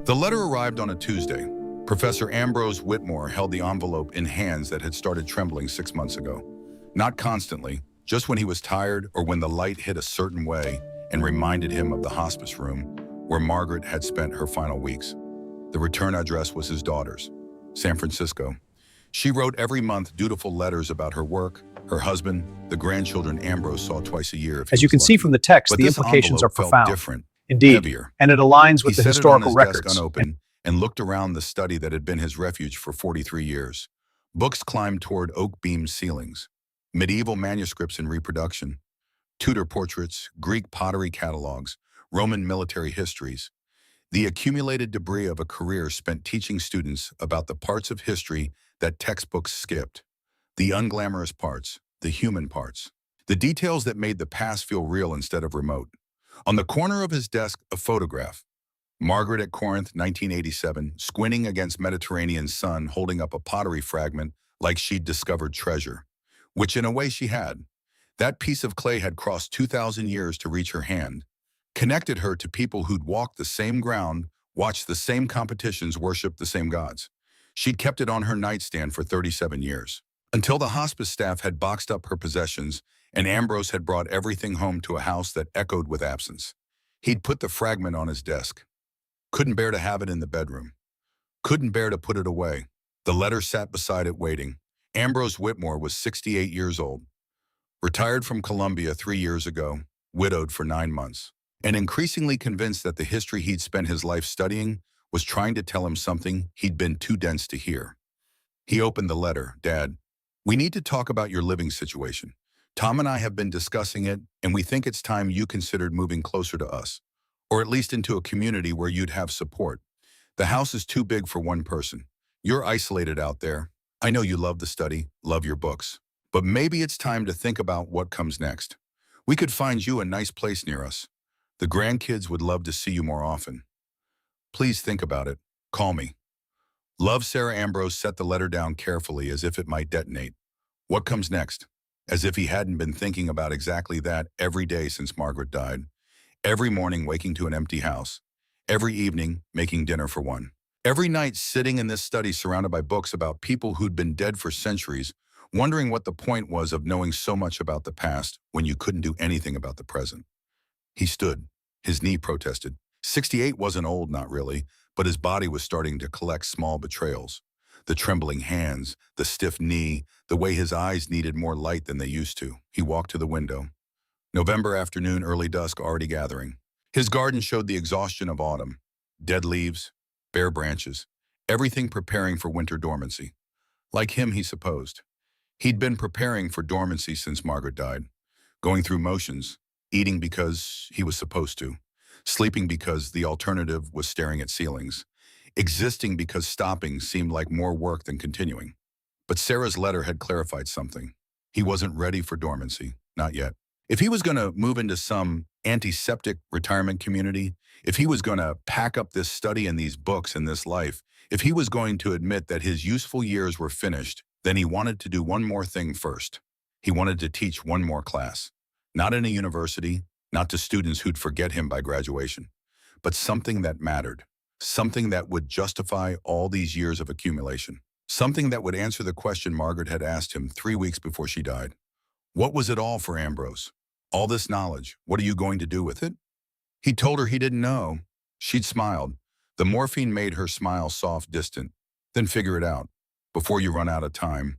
The letter arrived on a Tuesday. Professor Ambrose Whitmore held the envelope in hands that had started trembling 6 months ago. Not constantly, just when he was tired or when the light hit a certain way and reminded him of the hospice room where Margaret had spent her final weeks. The return address was his daughter's, San Francisco. She wrote every month dutiful letters about her work, her husband, the grandchildren Ambrose saw twice a year if he As you was can see lucky. from the text, But the this implications are envelope felt profound. different, Indeed, heavier. and it aligns with He the set it on historical his records. desk unopened and looked around the study that had been his refuge for 43 years. Books climbed toward oak-beamed ceilings, medieval manuscripts in reproduction, Tudor portraits, Greek pottery catalogs, Roman military histories, the accumulated debris of a career spent teaching students about the parts of history that textbooks skipped, the unglamorous parts, the human parts, the details that made the past feel real instead of remote. On the corner of his desk, a photograph. Margaret at Corinth, 1987, squinting against Mediterranean sun, holding up a pottery fragment like she'd discovered treasure, which in a way she had. That piece of clay had crossed 2,000 years to reach her hand, connected her to people who'd walked the same ground, watched the same competitions, worshipped the same gods. She'd kept it on her nightstand for 37 years, until the hospice staff had boxed up her possessions and Ambrose had brought everything home to a house that echoed with absence. He'd put the fragment on his desk. Couldn't bear to have it in the bedroom. Couldn't bear to put it away. The letter sat beside it waiting. Ambrose Whitmore was 68 years old, retired from Columbia 3 years ago, widowed for 9 months, and increasingly convinced that the history he'd spent his life studying was trying to tell him something he'd been too dense to hear. He opened the letter. "Dad, we need to talk about your living situation. Tom and I have been discussing it, and we think it's time you considered moving closer to us, or at least into a community where you'd have support. The house is too big for one person. You're isolated out there. I know you love the study, love your books, but maybe it's time to think about what comes next. We could find you a nice place near us. The grandkids would love to see you more often. Please think about it. Call me." Love, Sarah. Ambrose set the letter down carefully as if it might detonate. What comes next? As if he hadn't been thinking about exactly that every day since Margaret died. Every morning waking to an empty house. Every evening making dinner for one. Every night sitting in this study surrounded by books about people who'd been dead for centuries, wondering what the point was of knowing so much about the past when you couldn't do anything about the present. He stood. His knee protested. 68 wasn't old, not really, but his body was starting to collect small betrayals. The trembling hands, the stiff knee, the way his eyes needed more light than they used to. He walked to the window. November afternoon, early dusk already gathering. His garden showed the exhaustion of autumn. Dead leaves, bare branches, everything preparing for winter dormancy. Like him, he supposed. He'd been preparing for dormancy since Margaret died, going through motions, eating because he was supposed to, sleeping because the alternative was staring at ceilings, existing because stopping seemed like more work than continuing. But Sarah's letter had clarified something. He wasn't ready for dormancy, not yet. If he was going to move into some antiseptic retirement community, if he was going to pack up this study and these books and this life, if he was going to admit that his useful years were finished, then he wanted to do one more thing first. He wanted to teach one more class. Not in a university, not to students who'd forget him by graduation, but something that mattered. Something that would justify all these years of accumulation. Something that would answer the question Margaret had asked him 3 weeks before she died. What was it all for Ambrose? All this knowledge, what are you going to do with it? He told her he didn't know. She'd smiled. The morphine made her smile soft, distant. Then figure it out, before you run out of time.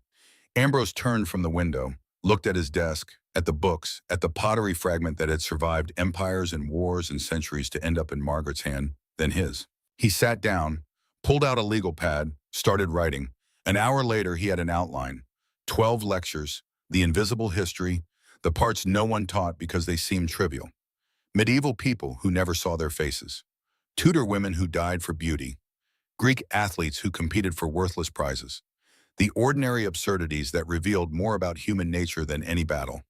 Ambrose turned from the window, looked at his desk, at the books, at the pottery fragment that had survived empires and wars and centuries to end up in Margaret's hand, then his. He sat down, pulled out a legal pad, started writing. An hour later, he had an outline. 12 lectures, the invisible history, the parts no one taught because they seemed trivial. Medieval people who never saw their faces. Tudor women who died for beauty. Greek athletes who competed for worthless prizes. The ordinary absurdities that revealed more about human nature than any battle.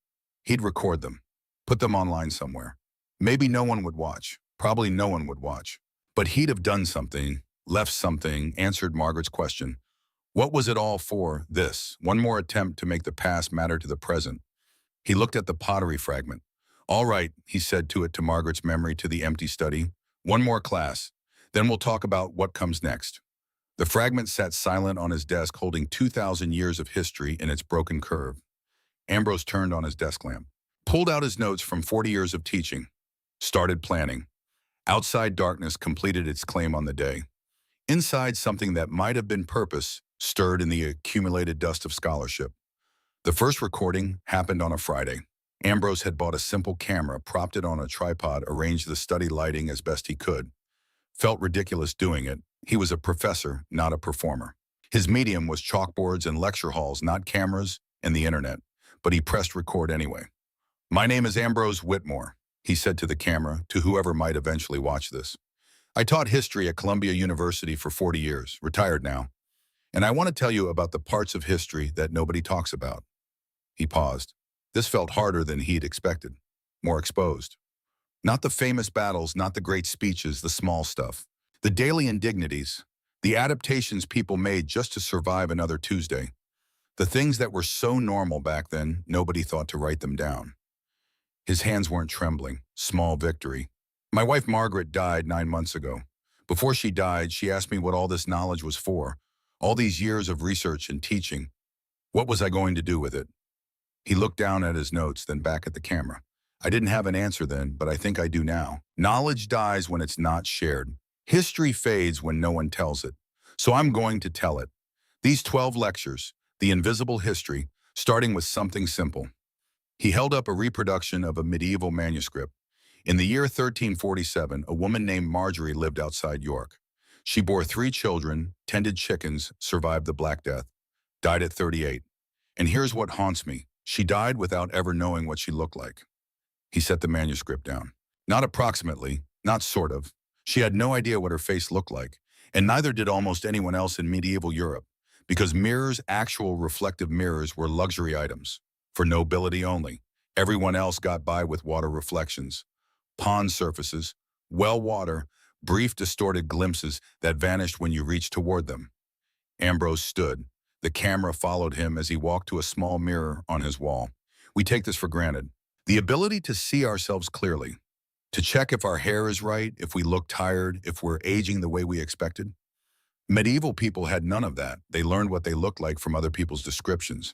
He'd record them, put them online somewhere. Maybe no one would watch. Probably no one would watch. But he'd have done something, left something, answered Margaret's question. What was it all for, this? One more attempt to make the past matter to the present. He looked at the pottery fragment. All right, he said to it, to Margaret's memory, to the empty study. One more class. Then we'll talk about what comes next. The fragment sat silent on his desk, holding 2,000 years of history in its broken curve. Ambrose turned on his desk lamp, pulled out his notes from 40 years of teaching, started planning. Outside darkness completed its claim on the day. Inside, something that might have been purpose stirred in the accumulated dust of scholarship. The first recording happened on a Friday. Ambrose had bought a simple camera, propped it on a tripod, arranged the study lighting as best he could. Felt ridiculous doing it. He was a professor, not a performer. His medium was chalkboards and lecture halls, not cameras and the internet. But he pressed record anyway. "My name is Ambrose Whitmore," he said to the camera, to whoever might eventually watch this. "I taught history at Columbia University for 40 years, retired now. And I want to tell you about the parts of history that nobody talks about." He paused. This felt harder than he'd expected, more exposed. Not the famous battles, not the great speeches, the small stuff. The daily indignities, the adaptations people made just to survive another Tuesday. The things that were so normal back then, nobody thought to write them down. His hands weren't trembling. Small victory. "My wife Margaret died 9 months ago. Before she died, she asked me what all this knowledge was for. All these years of research and teaching. What was I going to do with it?" He looked down at his notes, then back at the camera. "I didn't have an answer then, but I think I do now. Knowledge dies when it's not shared. History fades when no one tells it. So I'm going to tell it. These 12 lectures, the invisible history, starting with something simple." He held up a reproduction of a medieval manuscript. In the year 1347, a woman named Marjorie lived outside York. She bore 3 children, tended chickens, survived the Black Death, died at 38. And here's what haunts me. She died without ever knowing what she looked like. He set the manuscript down. Not approximately, not sort of. She had no idea what her face looked like, and neither did almost anyone else in medieval Europe, because mirrors, actual reflective mirrors, were luxury items, for nobility only. Everyone else got by with water reflections, pond surfaces, well water, brief distorted glimpses that vanished when you reached toward them. Ambrose stood. The camera followed him as he walked to a small mirror on his wall. We take this for granted. The ability to see ourselves clearly, to check if our hair is right, if we look tired, if we're aging the way we expected. Medieval people had none of that. They learned what they looked like from other people's descriptions.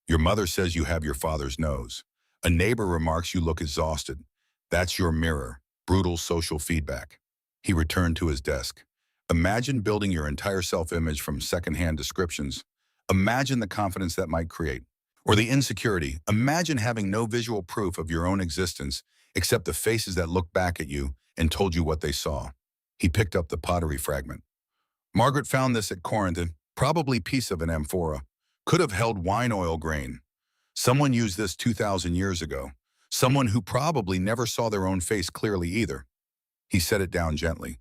Your mother says you have your father's nose. A neighbor remarks you look exhausted. That's your mirror. Brutal social feedback. He returned to his desk. Imagine building your entire self-image from secondhand descriptions. Imagine the confidence that might create. Or the insecurity. Imagine having no visual proof of your own existence except the faces that looked back at you and told you what they saw. He picked up the pottery fragment. "Margaret found this at Corinth, probably piece of an amphora. Could have held wine oil grain. Someone used this 2,000 years ago. Someone who probably never saw their own face clearly either." He set it down gently.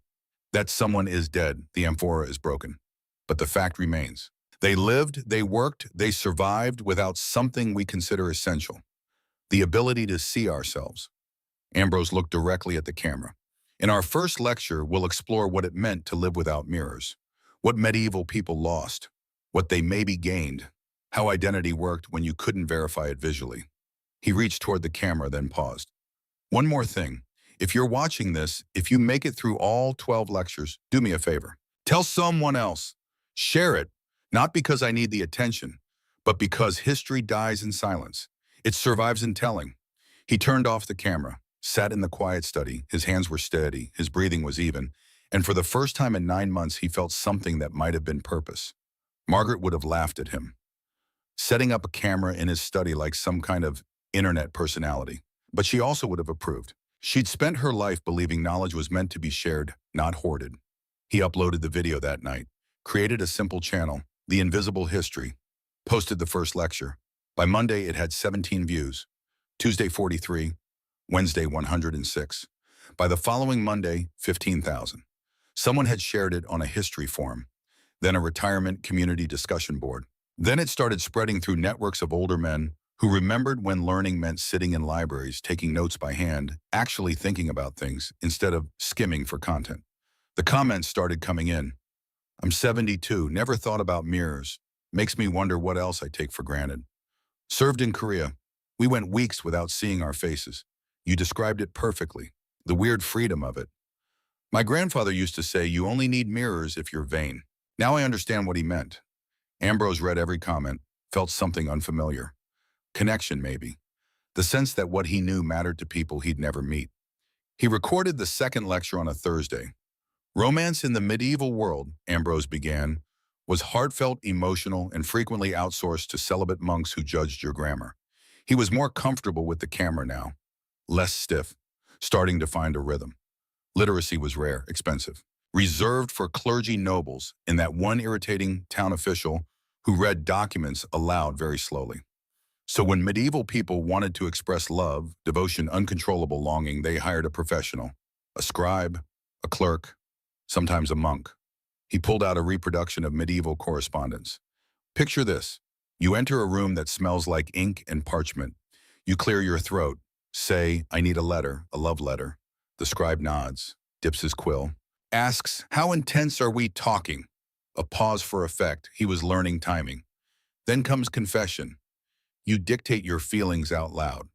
"That someone is dead. The amphora is broken. But the fact remains. They lived, they worked, they survived without something we consider essential. The ability to see ourselves." Ambrose looked directly at the camera. "In our first lecture, we'll explore what it meant to live without mirrors. What medieval people lost. What they maybe gained. How identity worked when you couldn't verify it visually." He reached toward the camera, then paused. "One more thing. If you're watching this, if you make it through all 12 lectures, do me a favor. Tell someone else. Share it. Not because I need the attention, but because history dies in silence. It survives in telling." He turned off the camera, sat in the quiet study. His hands were steady, his breathing was even, and for the first time in 9 months he felt something that might have been purpose. Margaret would have laughed at him, setting up a camera in his study like some kind of internet personality. But she also would have approved. She'd spent her life believing knowledge was meant to be shared, not hoarded. He uploaded the video that night, created a simple channel, The Invisible History, posted the first lecture. By Monday, it had 17 views. Tuesday, 43. Wednesday, 106. By the following Monday, 15,000. Someone had shared it on a history forum, then a retirement community discussion board. Then it started spreading through networks of older men who remembered when learning meant sitting in libraries, taking notes by hand, actually thinking about things instead of skimming for content. The comments started coming in. "I'm 72, never thought about mirrors. Makes me wonder what else I take for granted. Served in Korea. We went weeks without seeing our faces. You described it perfectly. The weird freedom of it. My grandfather used to say, you only need mirrors if you're vain. Now I understand what he meant. Ambrose read every comment, felt something unfamiliar. Connection, maybe. The sense that what he knew mattered to people he'd never meet. He recorded the second lecture on a Thursday. Romance in the medieval world, Ambrose began, was heartfelt, emotional, and frequently outsourced to celibate monks who judged your grammar. He was more comfortable with the camera now, less stiff, starting to find a rhythm. Literacy was rare, expensive, reserved for clergy nobles and that one irritating town official who read documents aloud very slowly. So when medieval people wanted to express love, devotion, uncontrollable longing, they hired a professional, a scribe, a clerk, sometimes a monk. He pulled out a reproduction of medieval correspondence. Picture this. You enter a room that smells like ink and parchment. You clear your throat. Say, I need a letter, a love letter. The scribe nods, dips his quill, asks, how intense are we talking? A pause for effect. He was learning timing. Then comes confession. You dictate your feelings out loud,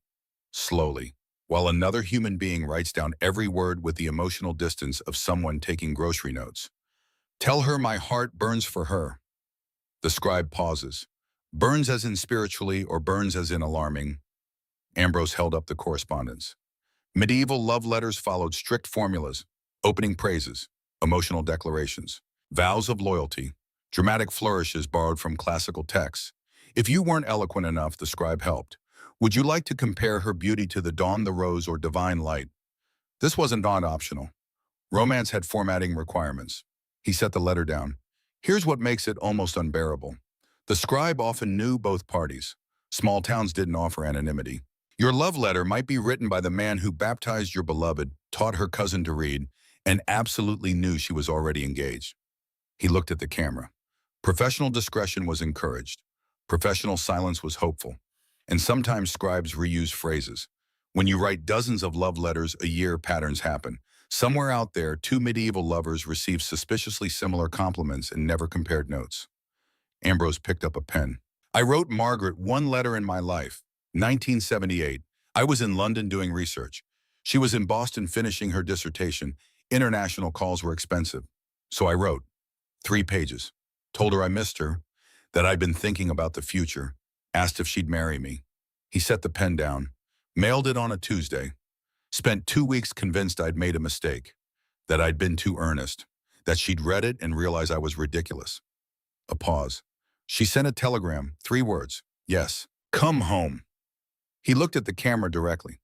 slowly, while another human being writes down every word with the emotional distance of someone taking grocery notes. Tell her my heart burns for her. The scribe pauses. Burns as in spiritually or burns as in alarming? Ambrose held up the correspondence. Medieval love letters followed strict formulas, opening praises, emotional declarations, vows of loyalty, dramatic flourishes borrowed from classical texts. If you weren't eloquent enough, the scribe helped. Would you like to compare her beauty to the dawn, the rose, or divine light? This wasn't non-optional. Romance had formatting requirements. He set the letter down. Here's what makes it almost unbearable. The scribe often knew both parties. Small towns didn't offer anonymity. Your love letter might be written by the man who baptized your beloved, taught her cousin to read, and absolutely knew she was already engaged. He looked at the camera. Professional discretion was encouraged. Professional silence was hopeful. And sometimes scribes reuse phrases. When you write dozens of love letters a year, patterns happen. Somewhere out there, two medieval lovers received suspiciously similar compliments and never compared notes. Ambrose picked up a pen. I wrote Margaret one letter in my life. 1978. I was in London doing research. She was in Boston finishing her dissertation. International calls were expensive. So I wrote 3 pages. Told her I missed her, that I'd been thinking about the future, asked if she'd marry me. He set the pen down, mailed it on a Tuesday, spent 2 weeks convinced I'd made a mistake, that I'd been too earnest, that she'd read it and realized I was ridiculous. A pause. She sent a telegram, 3 words, yes, come home. He looked at the camera directly.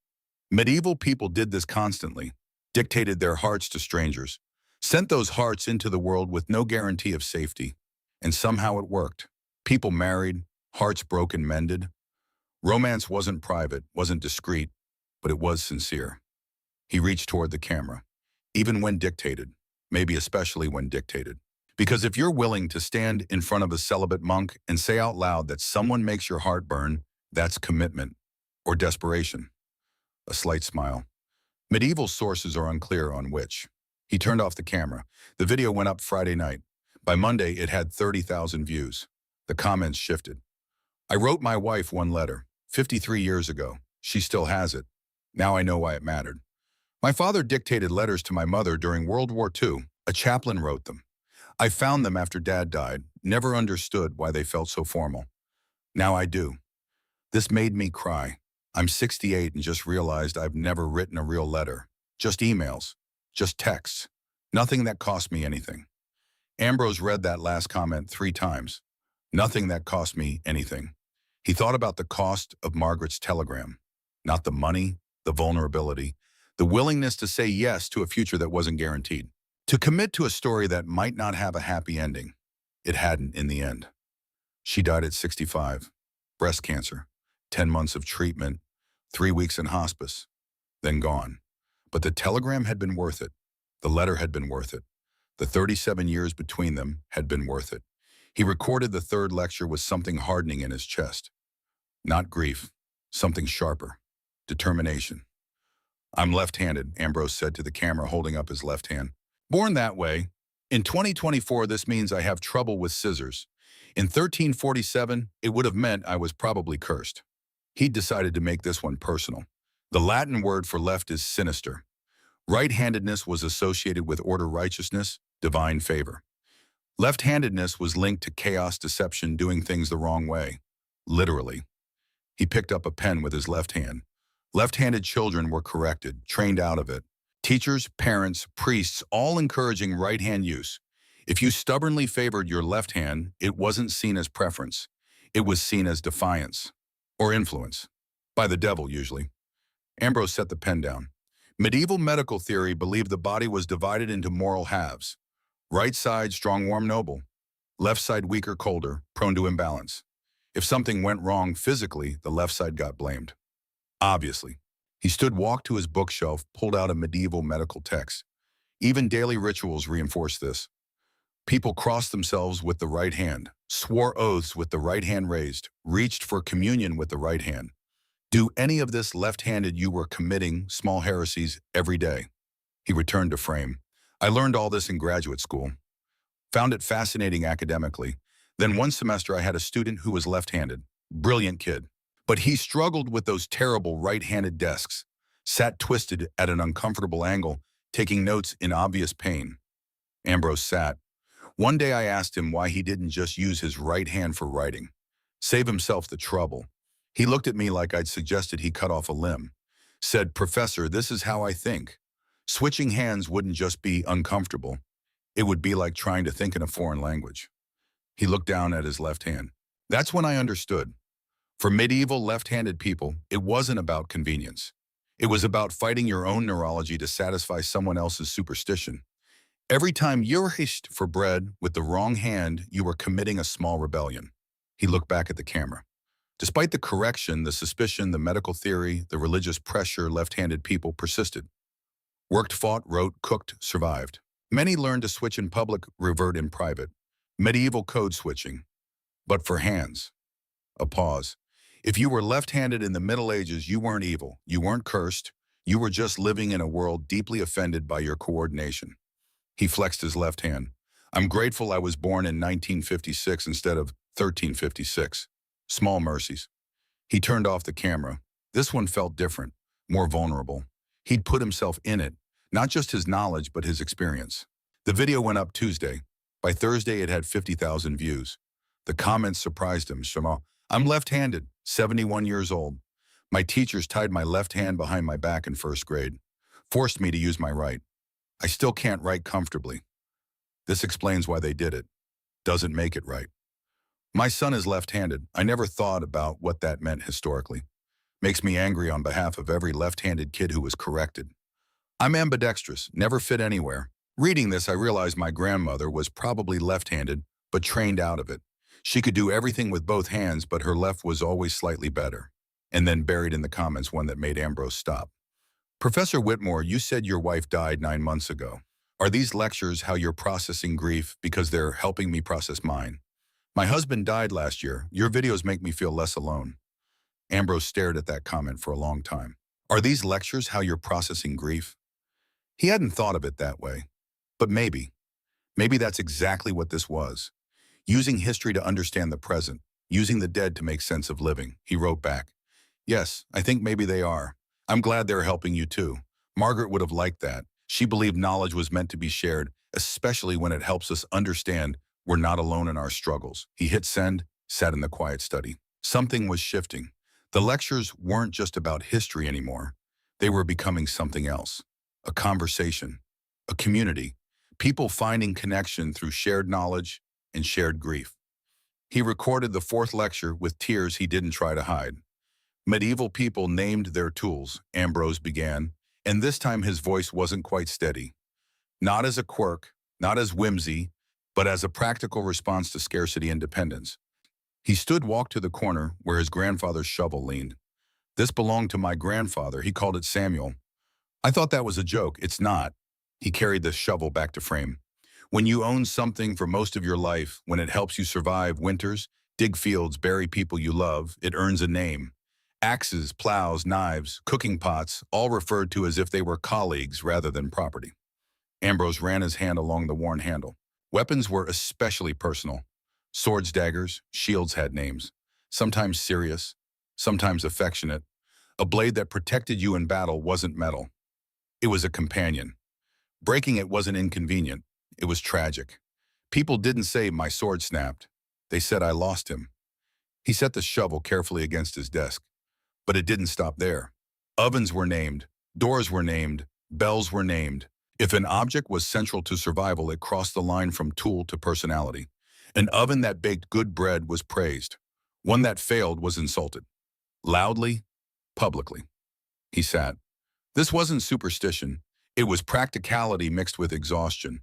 Medieval people did this constantly, dictated their hearts to strangers, sent those hearts into the world with no guarantee of safety, and somehow it worked. People married, hearts broken, mended. Romance wasn't private, wasn't discreet, but it was sincere. He reached toward the camera, even when dictated, maybe especially when dictated. Because if you're willing to stand in front of a celibate monk and say out loud that someone makes your heart burn, that's commitment or desperation. A slight smile. Medieval sources are unclear on which. He turned off the camera. The video went up Friday night. By Monday, it had 30,000 views. The comments shifted. I wrote my wife one letter, 53 years ago. She still has it. Now I know why it mattered. My father dictated letters to my mother during World War II. A chaplain wrote them. I found them after Dad died, never understood why they felt so formal. Now I do. This made me cry. I'm 68 and just realized I've never written a real letter. Just emails. Just texts. Nothing that cost me anything. Ambrose read that last comment 3 times. Nothing that cost me anything. He thought about the cost of Margaret's telegram. Not the money, the vulnerability, the willingness to say yes to a future that wasn't guaranteed. To commit to a story that might not have a happy ending. It hadn't in the end. She died at 65. Breast cancer. 10 months of treatment. 3 weeks in hospice. Then gone. But the telegram had been worth it. The letter had been worth it. The 37 years between them had been worth it. He recorded the 3rd lecture with something hardening in his chest. Not grief. Something sharper. Determination. I'm left-handed, Ambrose said to the camera, holding up his left hand. Born that way. In 2024, this means I have trouble with scissors. In 1347, it would have meant I was probably cursed. He'd decided to make this one personal. The Latin word for left is sinister. Right-handedness was associated with order, righteousness, divine favor. Left-handedness was linked to chaos, deception, doing things the wrong way. Literally. He picked up a pen with his left hand. Left-handed children were corrected, trained out of it. Teachers, parents, priests, all encouraging right-hand use. If you stubbornly favored your left hand, it wasn't seen as preference. It was seen as defiance or influence. By the devil, usually. Ambrose set the pen down. Medieval medical theory believed the body was divided into moral halves. Right side, strong, warm, noble. Left side, weaker, colder, prone to imbalance. If something went wrong physically, the left side got blamed. Obviously. He stood, walked to his bookshelf, pulled out a medieval medical text. Even daily rituals reinforced this. People crossed themselves with the right hand, swore oaths with the right hand raised, reached for communion with the right hand. Do any of this left-handed, you were committing small heresies every day. He returned to frame. I learned all this in graduate school. Found it fascinating academically. Then one semester I had a student who was left-handed. Brilliant kid. But he struggled with those terrible right-handed desks. Sat twisted at an uncomfortable angle, taking notes in obvious pain. Ambrose sat. One day I asked him why he didn't just use his right hand for writing. Save himself the trouble. He looked at me like I'd suggested he cut off a limb. Said, "Professor, this is how I think. Switching hands wouldn't just be uncomfortable. It would be like trying to think in a foreign language." He looked down at his left hand. That's when I understood. For medieval left-handed people, it wasn't about convenience. It was about fighting your own neurology to satisfy someone else's superstition. Every time you reached for bread with the wrong hand, you were committing a small rebellion. He looked back at the camera. Despite the correction, the suspicion, the medical theory, the religious pressure, left-handed people persisted. Worked, fought, wrote, cooked, survived. Many learned to switch in public, revert in private. Medieval code switching. But for hands. A pause. If you were left-handed in the Middle Ages, you weren't evil. You weren't cursed. You were just living in a world deeply offended by your coordination. He flexed his left hand. I'm grateful I was born in 1956 instead of 1356. Small mercies. He turned off the camera. This one felt different, more vulnerable. He'd put himself in it, not just his knowledge, but his experience. The video went up Tuesday. By Thursday, it had 50,000 views. The comments surprised him. Shema, I'm left-handed, 71 years old. My teachers tied my left hand behind my back in first grade, forced me to use my right. I still can't write comfortably. This explains why they did it. Doesn't make it right. My son is left-handed. I never thought about what that meant historically. Makes me angry on behalf of every left-handed kid who was corrected. I'm ambidextrous, never fit anywhere. Reading this, I realized my grandmother was probably left-handed, but trained out of it. She could do everything with both hands, but her left was always slightly better. And then buried in the comments one that made Ambrose stop. Professor Whitmore, you said your wife died 9 months ago. Are these lectures how you're processing grief because they're helping me process mine? My husband died last year. Your videos make me feel less alone. Ambrose stared at that comment for a long time. Are these lectures how you're processing grief? He hadn't thought of it that way. But maybe. Maybe that's exactly what this was. Using history to understand the present. Using the dead to make sense of living. He wrote back. Yes, I think maybe they are. I'm glad they're helping you too. Margaret would have liked that. She believed knowledge was meant to be shared, especially when it helps us understand we're not alone in our struggles. He hit send, sat in the quiet study. Something was shifting. The lectures weren't just about history anymore. They were becoming something else. A conversation, a community, people finding connection through shared knowledge and shared grief. He recorded the 4th lecture with tears he didn't try to hide. Medieval people named their tools, Ambrose began, and this time his voice wasn't quite steady. Not as a quirk, not as whimsy, but as a practical response to scarcity and dependence. He stood, walked to the corner where his grandfather's shovel leaned. This belonged to my grandfather. He called it Samuel. I thought that was a joke. It's not. He carried the shovel back to frame. When you own something for most of your life, when it helps you survive winters, dig fields, bury people you love, it earns a name. Axes, plows, knives, cooking pots, all referred to as if they were colleagues rather than property. Ambrose ran his hand along the worn handle. Weapons were especially personal. Swords, daggers, shields had names. Sometimes serious, sometimes affectionate. A blade that protected you in battle wasn't metal. It was a companion. Breaking it wasn't inconvenient. It was tragic. People didn't say my sword snapped. They said I lost him. He set the shovel carefully against his desk. But it didn't stop there. Ovens were named, doors were named, bells were named. If an object was central to survival, it crossed the line from tool to personality. An oven that baked good bread was praised. One that failed was insulted. Loudly, publicly. He sat. This wasn't superstition. It was practicality mixed with exhaustion.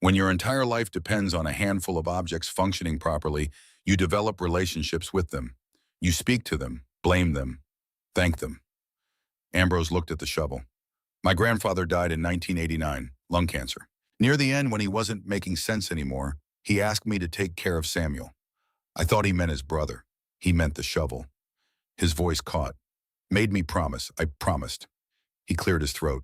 When your entire life depends on a handful of objects functioning properly, you develop relationships with them. You speak to them, blame them, thank them. Ambrose looked at the shovel. My grandfather died in 1989, lung cancer. Near the end, when he wasn't making sense anymore, he asked me to take care of Samuel. I thought he meant his brother. He meant the shovel. His voice caught. Made me promise. I promised. He cleared his throat.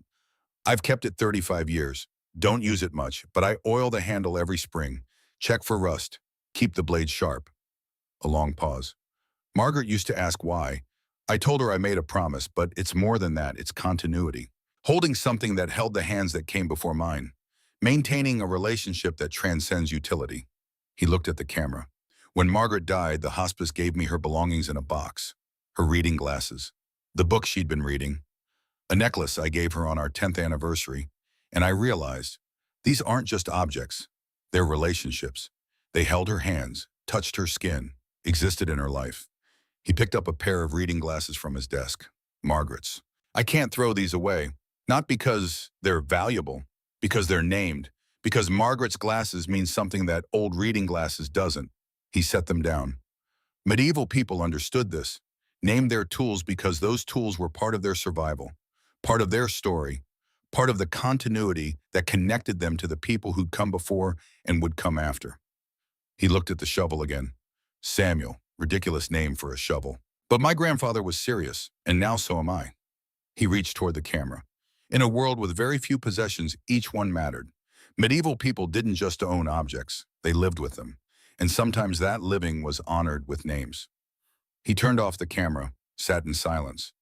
I've kept it 35 years. Don't use it much, but I oil the handle every spring. Check for rust. Keep the blade sharp. A long pause. Margaret used to ask why. I told her I made a promise, but it's more than that. It's continuity. Holding something that held the hands that came before mine. Maintaining a relationship that transcends utility. He looked at the camera. When Margaret died, the hospice gave me her belongings in a box. Her reading glasses. The book she'd been reading. A necklace I gave her on our 10th anniversary. And I realized, these aren't just objects. They're relationships. They held her hands, touched her skin, existed in her life. He picked up a pair of reading glasses from his desk. Margaret's. I can't throw these away. Not because they're valuable, because they're named, because Margaret's glasses mean something that old reading glasses doesn't. He set them down. Medieval people understood this, named their tools because those tools were part of their survival, part of their story, part of the continuity that connected them to the people who'd come before and would come after. He looked at the shovel again. Samuel, ridiculous name for a shovel. But my grandfather was serious, and now so am I. He reached toward the camera. In a world with very few possessions, each one mattered. Medieval people didn't just own objects, they lived with them. And sometimes that living was honored with names. He turned off the camera, sat in silence.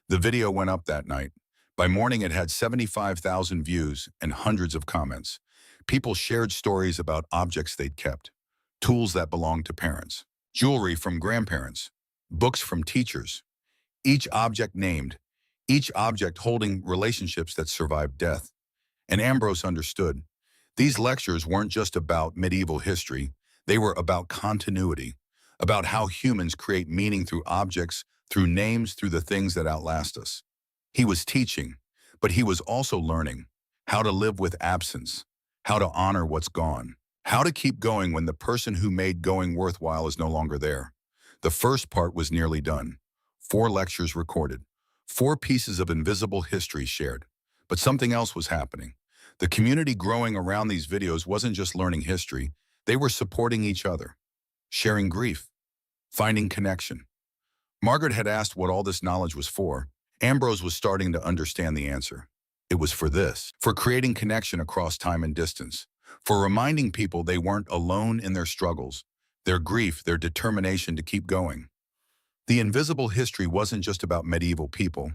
The video went up that night. By morning, it had 75,000 views and hundreds of comments. People shared stories about objects they'd kept, tools that belonged to parents, jewelry from grandparents, books from teachers. Each object named, each object holding relationships that survived death. And Ambrose understood. These lectures weren't just about medieval history. They were about continuity, about how humans create meaning through objects, through names, through the things that outlast us. He was teaching, but he was also learning how to live with absence, how to honor what's gone, how to keep going when the person who made going worthwhile is no longer there. The first part was nearly done. 4 lectures recorded, 4 pieces of invisible history shared. But something else was happening. The community growing around these videos wasn't just learning history, they were supporting each other, sharing grief, finding connection. Margaret had asked what all this knowledge was for. Ambrose was starting to understand the answer. It was for this, for creating connection across time and distance, for reminding people they weren't alone in their struggles, their grief, their determination to keep going. The invisible history wasn't just about medieval people.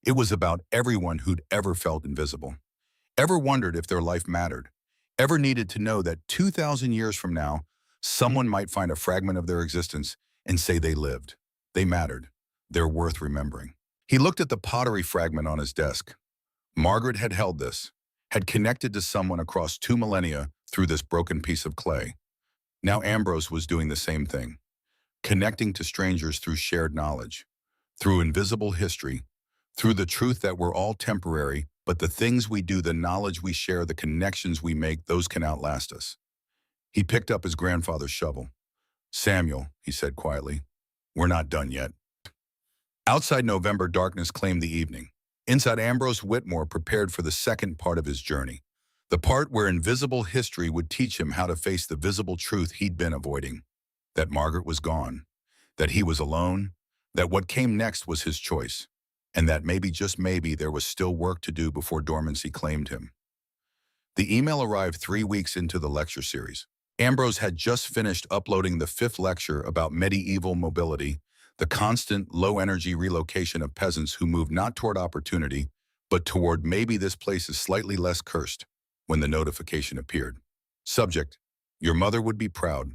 It was about everyone who'd ever felt invisible, ever wondered if their life mattered, ever needed to know that 2,000 years from now, someone might find a fragment of their existence and say they lived, they mattered, they're worth remembering. He looked at the pottery fragment on his desk. Margaret had held this, had connected to someone across 2 millennia through this broken piece of clay. Now Ambrose was doing the same thing, connecting to strangers through shared knowledge, through invisible history, through the truth that we're all temporary, but the things we do, the knowledge we share, the connections we make, those can outlast us. He picked up his grandfather's shovel. Samuel, he said quietly, we're not done yet. Outside, November darkness claimed the evening. Inside, Ambrose Whitmore prepared for the second part of his journey, the part where invisible history would teach him how to face the visible truth he'd been avoiding, that Margaret was gone, that he was alone, that what came next was his choice, and that maybe, just maybe, there was still work to do before dormancy claimed him. The email arrived 3 weeks into the lecture series. Ambrose had just finished uploading the 5th lecture about medieval mobility, the constant, low-energy relocation of peasants who moved not toward opportunity, but toward maybe this place is slightly less cursed when the notification appeared. Subject, your mother would be proud.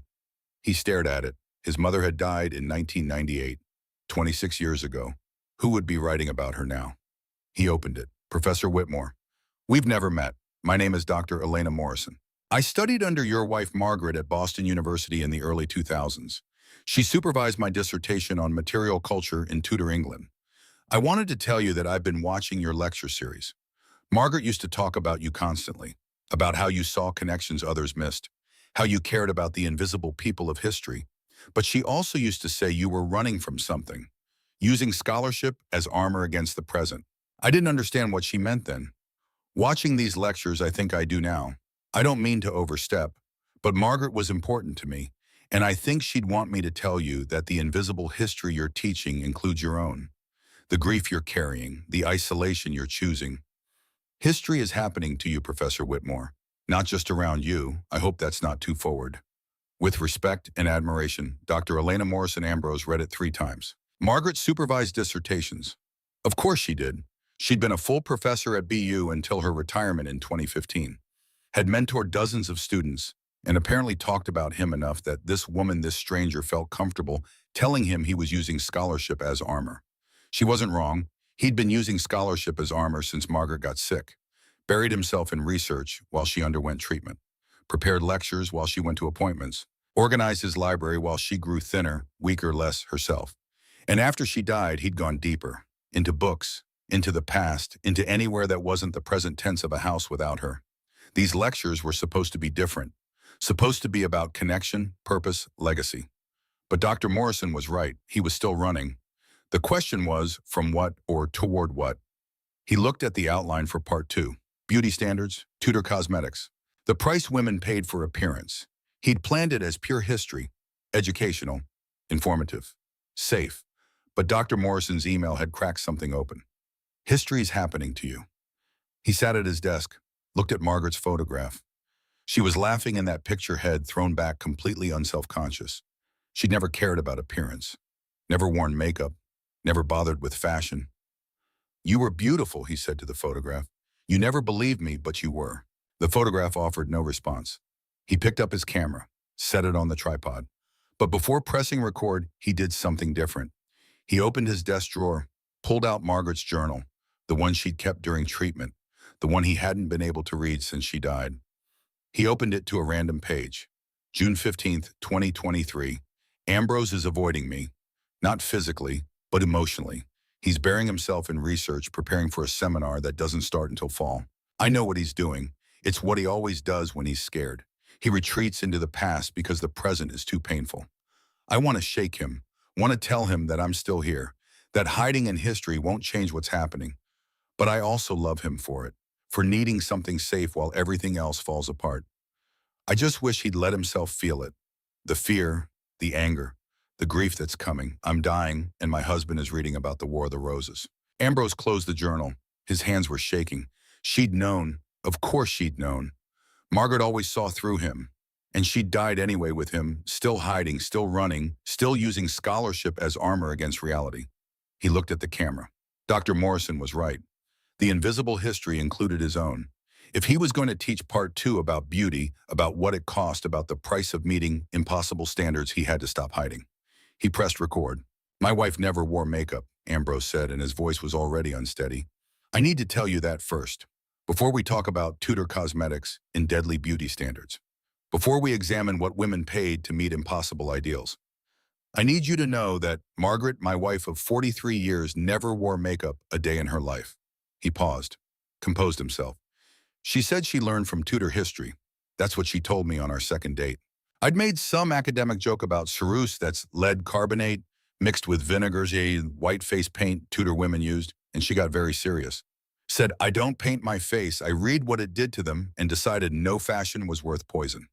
He stared at it. His mother had died in 1998, 26 years ago. Who would be writing about her now? He opened it. Professor Whitmore. We've never met. My name is Dr. Elena Morrison. I studied under your wife Margaret at Boston University in the early 2000s. She supervised my dissertation on material culture in Tudor England. I wanted to tell you that I've been watching your lecture series. Margaret used to talk about you constantly, about how you saw connections others missed, how you cared about the invisible people of history. But she also used to say you were running from something, using scholarship as armor against the present. I didn't understand what she meant then. Watching these lectures, I think I do now. I don't mean to overstep, but Margaret was important to me, and I think she'd want me to tell you that the invisible history you're teaching includes your own. The grief you're carrying, the isolation you're choosing. History is happening to you, Professor Whitmore. Not just around you. I hope that's not too forward. With respect and admiration, Dr. Elena Morrison Ambrose read it 3 times. Margaret supervised dissertations. Of course she did. She'd been a full professor at BU until her retirement in 2015. Had mentored dozens of students, and apparently talked about him enough that this woman, this stranger, felt comfortable telling him he was using scholarship as armor. She wasn't wrong. He'd been using scholarship as armor since Margaret got sick, buried himself in research while she underwent treatment, prepared lectures while she went to appointments, organized his library while she grew thinner, weaker, less herself. And after she died, he'd gone deeper, into books, into the past, into anywhere that wasn't the present tense of a house without her. These lectures were supposed to be different, supposed to be about connection, purpose, legacy. But Dr. Morrison was right. He was still running. The question was, from what or toward what? He looked at the outline for part 2. Beauty standards, Tudor cosmetics. The price women paid for appearance. He'd planned it as pure history, educational, informative, safe. But Dr. Morrison's email had cracked something open. History's happening to you. He sat at his desk, looked at Margaret's photograph. She was laughing in that picture head thrown back, completely unself-conscious. She'd never cared about appearance, never worn makeup, never bothered with fashion. You were beautiful, he said to the photograph. You never believed me, but you were. The photograph offered no response. He picked up his camera, set it on the tripod. But before pressing record, he did something different. He opened his desk drawer, pulled out Margaret's journal, the one she'd kept during treatment, the one he hadn't been able to read since she died. He opened it to a random page. June 15th, 2023. Ambrose is avoiding me, not physically, but emotionally. He's burying himself in research, preparing for a seminar that doesn't start until fall. I know what he's doing. It's what he always does when he's scared. He retreats into the past because the present is too painful. I want to shake him, want to tell him that I'm still here, that hiding in history won't change what's happening. But I also love him for it, for needing something safe while everything else falls apart. I just wish he'd let himself feel it. The fear, the anger, the grief that's coming. I'm dying, and my husband is reading about the War of the Roses. Ambrose closed the journal. His hands were shaking. She'd known. Of course she'd known. Margaret always saw through him. And she'd died anyway with him, still hiding, still running, still using scholarship as armor against reality. He looked at the camera. Dr. Morrison was right. The invisible history included his own. If he was going to teach part 2 about beauty, about what it cost, about the price of meeting impossible standards, he had to stop hiding. He pressed record. My wife never wore makeup, Ambrose said, and his voice was already unsteady. I need to tell you that first, before we talk about Tudor cosmetics and deadly beauty standards, before we examine what women paid to meet impossible ideals. I need you to know that Margaret, my wife of 43 years, never wore makeup a day in her life. He paused, composed himself. She said she learned from Tudor history. That's what she told me on our second date. I'd made some academic joke about ceruse, that's lead carbonate, mixed with vinegars, a white face paint Tudor women used, and she got very serious. Said, I don't paint my face, I read what it did to them and decided no fashion was worth poison.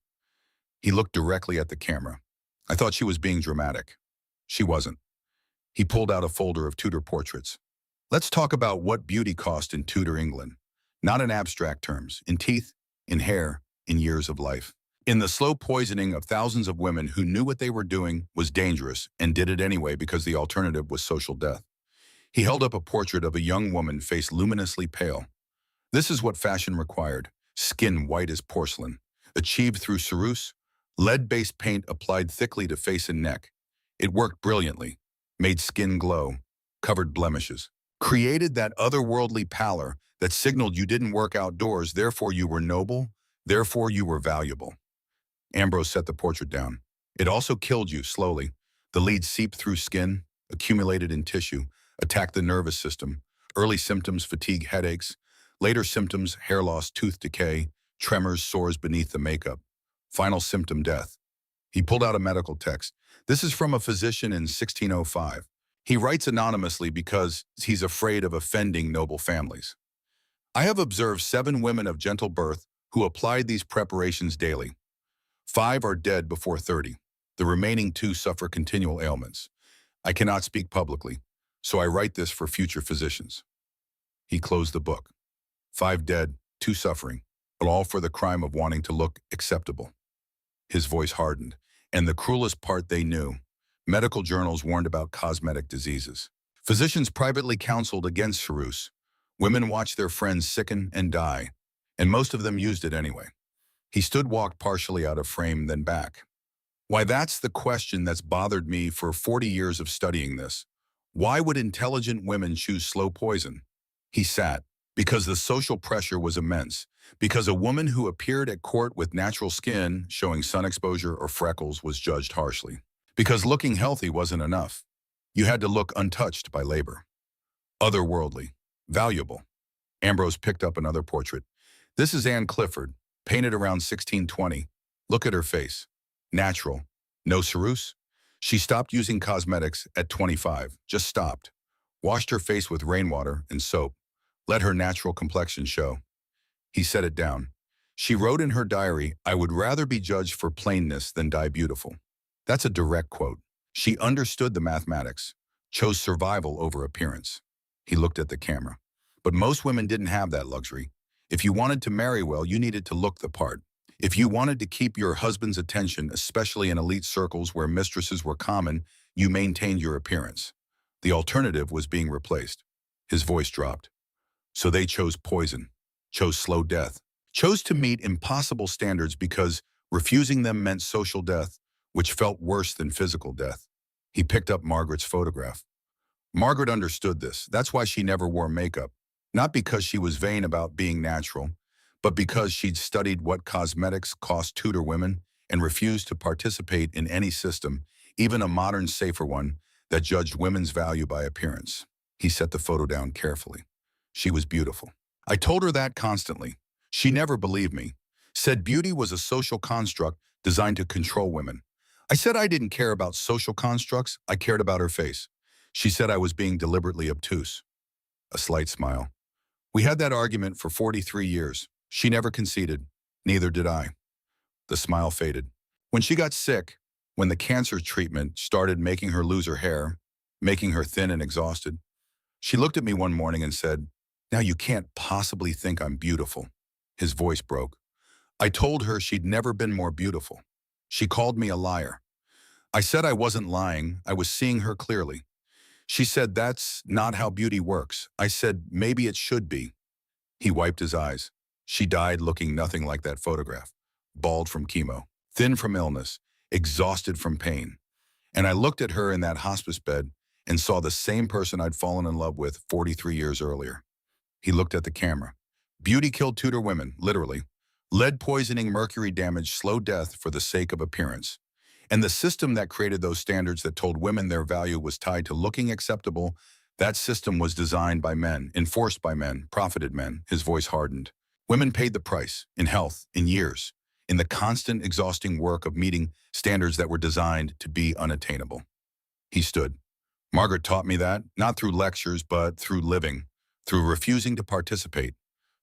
He looked directly at the camera. I thought she was being dramatic. She wasn't. He pulled out a folder of Tudor portraits. Let's talk about what beauty cost in Tudor England. Not in abstract terms, in teeth, in hair, in years of life. In the slow poisoning of thousands of women who knew what they were doing was dangerous and did it anyway because the alternative was social death. He held up a portrait of a young woman, face luminously pale. This is what fashion required: skin white as porcelain, achieved through ceruse, lead-based paint applied thickly to face and neck. It worked brilliantly, made skin glow, covered blemishes, created that otherworldly pallor that signaled you didn't work outdoors, therefore you were noble, therefore you were valuable. Ambrose set the portrait down. It also killed you slowly. The lead seeped through skin, accumulated in tissue, attacked the nervous system. Early symptoms: fatigue, headaches. Later symptoms: hair loss, tooth decay, tremors, sores beneath the makeup. Final symptom: death. He pulled out a medical text. This is from a physician in 1605. He writes anonymously because he's afraid of offending noble families. I have observed 7 women of gentle birth who applied these preparations daily. 5 are dead before 30. The remaining 2 suffer continual ailments. I cannot speak publicly, so I write this for future physicians. He closed the book. 5 dead, 2 suffering, but all for the crime of wanting to look acceptable. His voice hardened, and the cruelest part they knew: medical journals warned about cosmetic diseases. Physicians privately counseled against ceruse. Women watched their friends sicken and die, and most of them used it anyway. He stood, walked partially out of frame, then back. Why, that's the question that's bothered me for 40 years of studying this. Why would intelligent women choose slow poison? He sat. Because the social pressure was immense. Because a woman who appeared at court with natural skin, showing sun exposure or freckles, was judged harshly. Because looking healthy wasn't enough. You had to look untouched by labor. Otherworldly. Valuable. Ambrose picked up another portrait. This is Anne Clifford, painted around 1620. Look at her face. Natural. No ceruse. She stopped using cosmetics at 25. Just stopped. Washed her face with rainwater and soap. Let her natural complexion show. He set it down. She wrote in her diary, "I would rather be judged for plainness than die beautiful." That's a direct quote. She understood the mathematics, chose survival over appearance. He looked at the camera. But most women didn't have that luxury. If you wanted to marry well, you needed to look the part. If you wanted to keep your husband's attention, especially in elite circles where mistresses were common, you maintained your appearance. The alternative was being replaced. His voice dropped. So they chose poison, chose slow death, chose to meet impossible standards because refusing them meant social death, which felt worse than physical death. He picked up Margaret's photograph. Margaret understood this. That's why she never wore makeup. Not because she was vain about being natural, but because she'd studied what cosmetics cost Tudor women and refused to participate in any system, even a modern, safer one, that judged women's value by appearance. He set the photo down carefully. She was beautiful. I told her that constantly. She never believed me. Said beauty was a social construct designed to control women. I said I didn't care about social constructs, I cared about her face. She said I was being deliberately obtuse. A slight smile. We had that argument for 43 years. She never conceded. Neither did I. The smile faded. When she got sick, when the cancer treatment started making her lose her hair, making her thin and exhausted, she looked at me one morning and said, "Now you can't possibly think I'm beautiful." His voice broke. I told her she'd never been more beautiful. She called me a liar. I said I wasn't lying, I was seeing her clearly. She said, "That's not how beauty works." I said, "Maybe it should be." He wiped his eyes. She died looking nothing like that photograph. Bald from chemo, thin from illness, exhausted from pain. And I looked at her in that hospice bed and saw the same person I'd fallen in love with 43 years earlier. He looked at the camera. Beauty killed Tudor women, literally. Lead poisoning, mercury damage, slow death for the sake of appearance. And the system that created those standards that told women their value was tied to looking acceptable, that system was designed by men, enforced by men, profited men. His voice hardened. Women paid the price, in health, in years, in the constant, exhausting work of meeting standards that were designed to be unattainable. He stood. Margaret taught me that, not through lectures, but through living, through refusing to participate,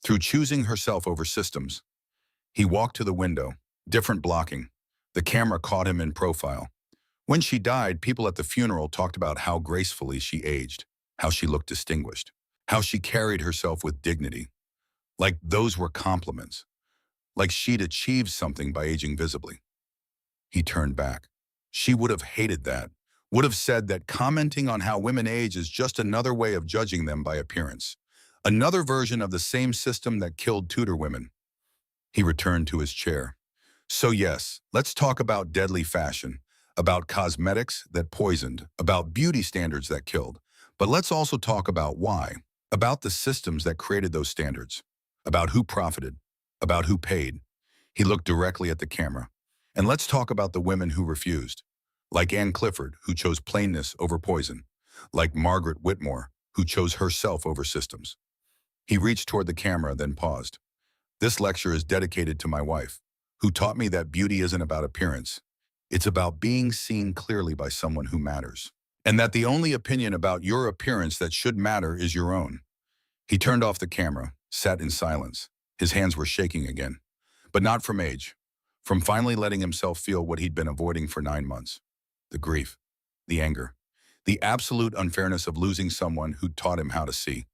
through choosing herself over systems. He walked to the window, different blocking. The camera caught him in profile. When she died, people at the funeral talked about how gracefully she aged, how she looked distinguished, how she carried herself with dignity. Like those were compliments. Like she'd achieved something by aging visibly. He turned back. She would have hated that. would have said that commenting on how women age is just another way of judging them by appearance. Another version of the same system that killed Tudor women. He returned to his chair. So yes, let's talk about deadly fashion, about cosmetics that poisoned, about beauty standards that killed. But let's also talk about why, about the systems that created those standards, about who profited, about who paid. He looked directly at the camera. And let's talk about the women who refused, like Anne Clifford, who chose plainness over poison, like Margaret Whitmore, who chose herself over systems. He reached toward the camera, then paused. This lecture is dedicated to my wife, who taught me that beauty isn't about appearance. It's about being seen clearly by someone who matters. And that the only opinion about your appearance that should matter is your own. He turned off the camera, sat in silence. His hands were shaking again. But not from age, from finally letting himself feel what he'd been avoiding for 9 months. The grief, the anger, the absolute unfairness of losing someone who'd taught him how to see.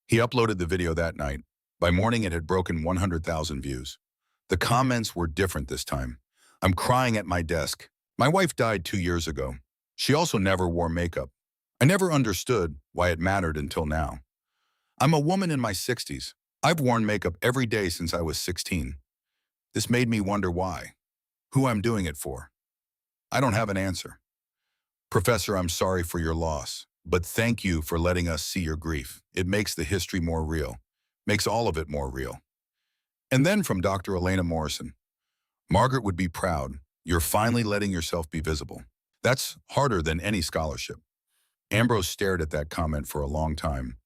He uploaded the video that night. By morning, it had broken 100,000 views. The comments were different this time. I'm crying at my desk. My wife died 2 years ago. She also never wore makeup. I never understood why it mattered until now. I'm a woman in my 60s. I've worn makeup every day since I was 16. This made me wonder why, who I'm doing it for. I don't have an answer. Professor, I'm sorry for your loss, but thank you for letting us see your grief. It makes the history more real, makes all of it more real. And then from Dr. Elena Morrison, Margaret would be proud. You're finally letting yourself be visible. That's harder than any scholarship. Ambrose stared at that comment for a long time.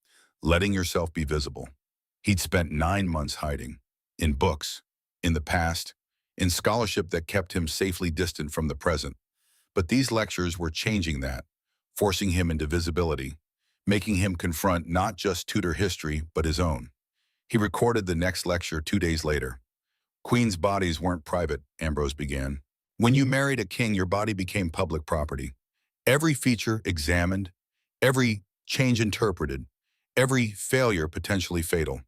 Letting yourself be visible. He'd spent 9 months hiding, in books, in the past, in scholarship that kept him safely distant from the present. But these lectures were changing that, forcing him into visibility, making him confront not just Tudor history, but his own. He recorded the next lecture 2 days later. Queens' bodies weren't private, Ambrose began. When you married a king, your body became public property. Every feature examined, every change interpreted, every failure potentially fatal.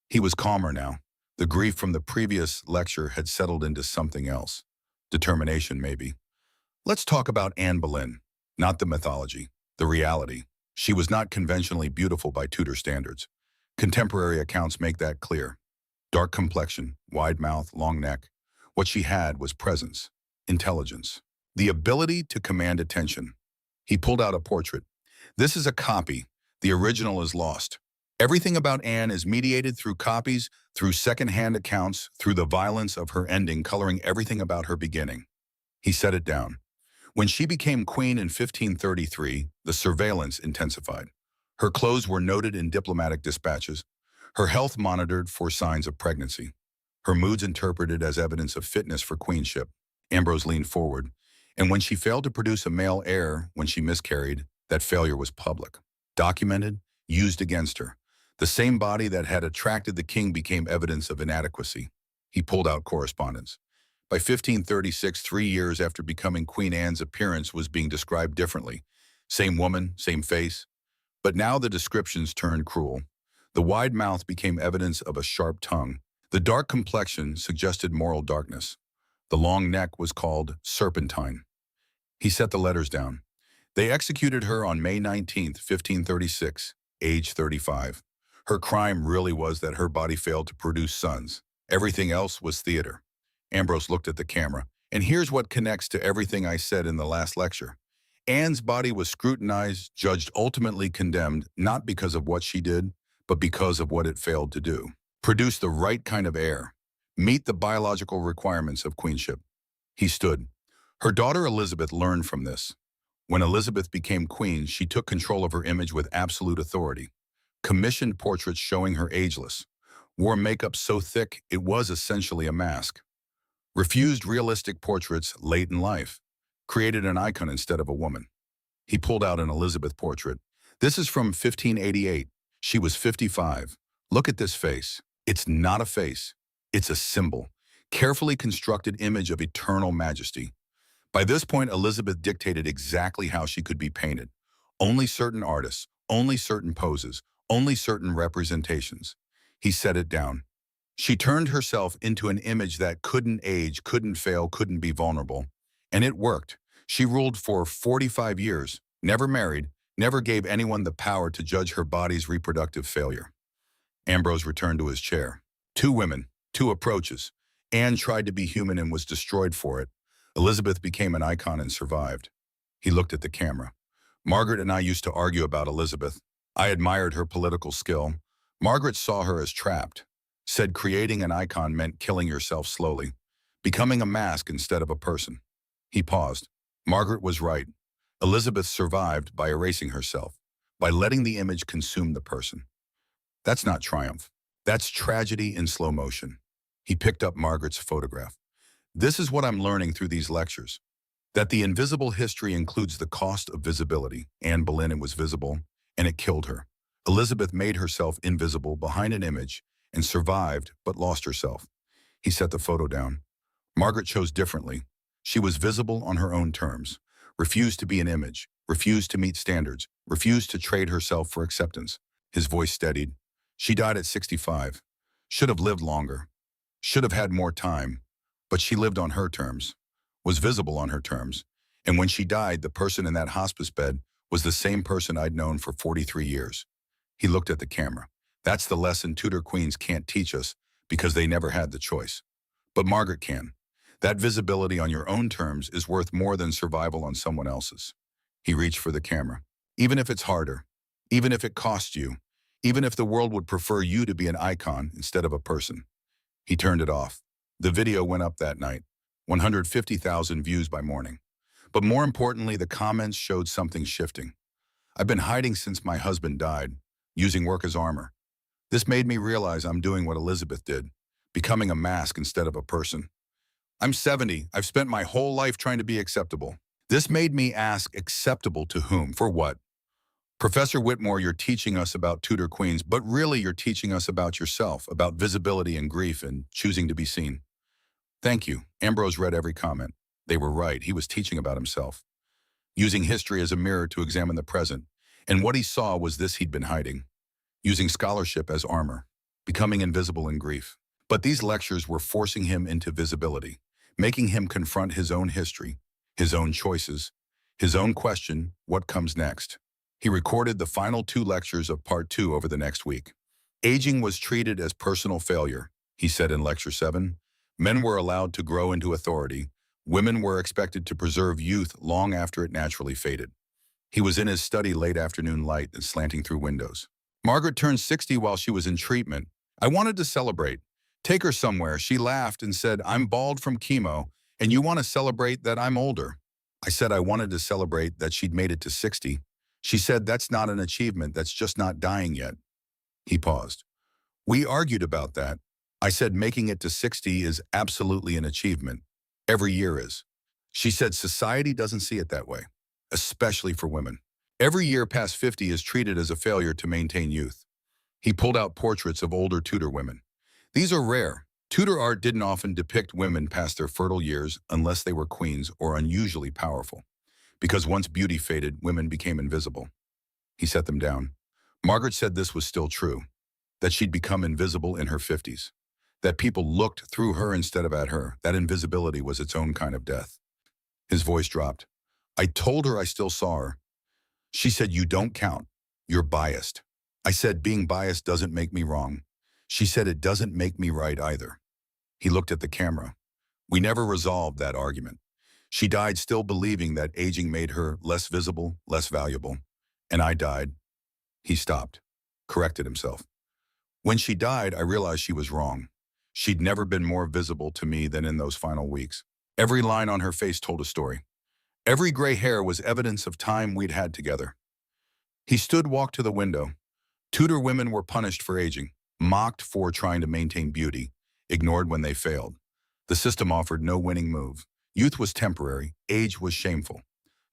He was calmer now. The grief from the previous lecture had settled into something else. Determination, maybe. Let's talk about Anne Boleyn, not the mythology, the reality. She was not conventionally beautiful by Tudor standards. Contemporary accounts make that clear. Dark complexion, wide mouth, long neck. What she had was presence, intelligence, the ability to command attention. He pulled out a portrait. This is a copy. The original is lost. Everything about Anne is mediated through copies, through second-hand accounts, through the violence of her ending coloring everything about her beginning. He set it down. When she became queen in 1533, the surveillance intensified. Her clothes were noted in diplomatic dispatches, her health monitored for signs of pregnancy, her moods interpreted as evidence of fitness for queenship. Ambrose leaned forward, and when she failed to produce a male heir, when she miscarried, that failure was public, documented, used against her. The same body that had attracted the king became evidence of inadequacy. He pulled out correspondence. By 1536, 3 years after becoming Queen Anne's appearance was being described differently. Same woman, same face. But now the descriptions turned cruel. The wide mouth became evidence of a sharp tongue. The dark complexion suggested moral darkness. The long neck was called serpentine. He set the letters down. They executed her on May 19, 1536, age 35. Her crime really was that her body failed to produce sons. Everything else was theater. Ambrose looked at the camera. And here's what connects to everything I said in the last lecture. Anne's body was scrutinized, judged, ultimately condemned, not because of what she did, but because of what it failed to do. Produce the right kind of heir. Meet the biological requirements of queenship. He stood. Her daughter Elizabeth learned from this. When Elizabeth became queen, she took control of her image with absolute authority. Commissioned portraits showing her ageless. Wore makeup so thick it was essentially a mask. Refused realistic portraits late in life. Created an icon instead of a woman. He pulled out an Elizabeth portrait. This is from 1588. She was 55. Look at this face. It's not a face. It's a symbol. Carefully constructed image of eternal majesty. By this point, Elizabeth dictated exactly how she could be painted. Only certain artists, only certain poses, only certain representations. He set it down. She turned herself into an image that couldn't age, couldn't fail, couldn't be vulnerable. And it worked. She ruled for 45 years, never married, never gave anyone the power to judge her body's reproductive failure. Ambrose returned to his chair. Two women, two approaches. Anne tried to be human and was destroyed for it. Elizabeth became an icon and survived. He looked at the camera. Margaret and I used to argue about Elizabeth. I admired her political skill. Margaret saw her as trapped, said creating an icon meant killing yourself slowly, becoming a mask instead of a person. He paused. Margaret was right. Elizabeth survived by erasing herself, by letting the image consume the person. That's not triumph. That's tragedy in slow motion. He picked up Margaret's photograph. This is what I'm learning through these lectures, that the invisible history includes the cost of visibility. Anne Boleyn was visible, and it killed her. Elizabeth made herself invisible behind an image and survived but lost herself. He set the photo down. Margaret chose differently. She was visible on her own terms, refused to be an image, refused to meet standards, refused to trade herself for acceptance. His voice steadied. She died at 65. Should have lived longer. Should have had more time. But she lived on her terms, was visible on her terms. And when she died, the person in that hospice bed was the same person I'd known for 43 years. He looked at the camera. That's the lesson Tudor queens can't teach us because they never had the choice. But Margaret can. That visibility on your own terms is worth more than survival on someone else's. He reached for the camera. Even if it's harder, even if it costs you, even if the world would prefer you to be an icon instead of a person. He turned it off. The video went up that night, 150,000 views by morning. But more importantly, the comments showed something shifting. I've been hiding since my husband died, using work as armor. This made me realize I'm doing what Elizabeth did, becoming a mask instead of a person. I'm 70. I've spent my whole life trying to be acceptable. This made me ask, acceptable to whom? For what? Professor Whitmore, you're teaching us about Tudor queens, but really you're teaching us about yourself, about visibility and grief and choosing to be seen. Thank you. Ambrose read every comment. They were right. He was teaching about himself, using history as a mirror to examine the present. And what he saw was this he'd been hiding, using scholarship as armor, becoming invisible in grief. But these lectures were forcing him into visibility, making him confront his own history, his own choices, his own question, what comes next? He recorded the final 2 lectures of part 2 over the next week. Aging was treated as personal failure, he said in lecture 7. Men were allowed to grow into authority. Women were expected to preserve youth long after it naturally faded. He was in his study late afternoon light and slanting through windows. Margaret turned 60 while she was in treatment. I wanted to celebrate. Take her somewhere. She laughed and said, I'm bald from chemo, and you want to celebrate that I'm older. I said I wanted to celebrate that she'd made it to 60. She said, that's not an achievement, that's just not dying yet. He paused. We argued about that. I said making it to 60 is absolutely an achievement. Every year is. She said society doesn't see it that way, especially for women. Every year past 50 is treated as a failure to maintain youth. He pulled out portraits of older Tudor women. These are rare. Tudor art didn't often depict women past their fertile years unless they were queens or unusually powerful. Because once beauty faded, women became invisible. He set them down. Margaret said this was still true, that she'd become invisible in her 50s, that people looked through her instead of at her. That invisibility was its own kind of death. His voice dropped. I told her I still saw her. She said, you don't count. You're biased. I said, being biased doesn't make me wrong. She said, it doesn't make me right either. He looked at the camera. We never resolved that argument. She died still believing that aging made her less visible, less valuable. And I died. He stopped, corrected himself. When she died, I realized she was wrong. She'd never been more visible to me than in those final weeks. Every line on her face told a story. Every gray hair was evidence of time we'd had together. He stood, walked to the window. Tudor women were punished for aging, mocked for trying to maintain beauty, ignored when they failed. The system offered no winning move. Youth was temporary, age was shameful.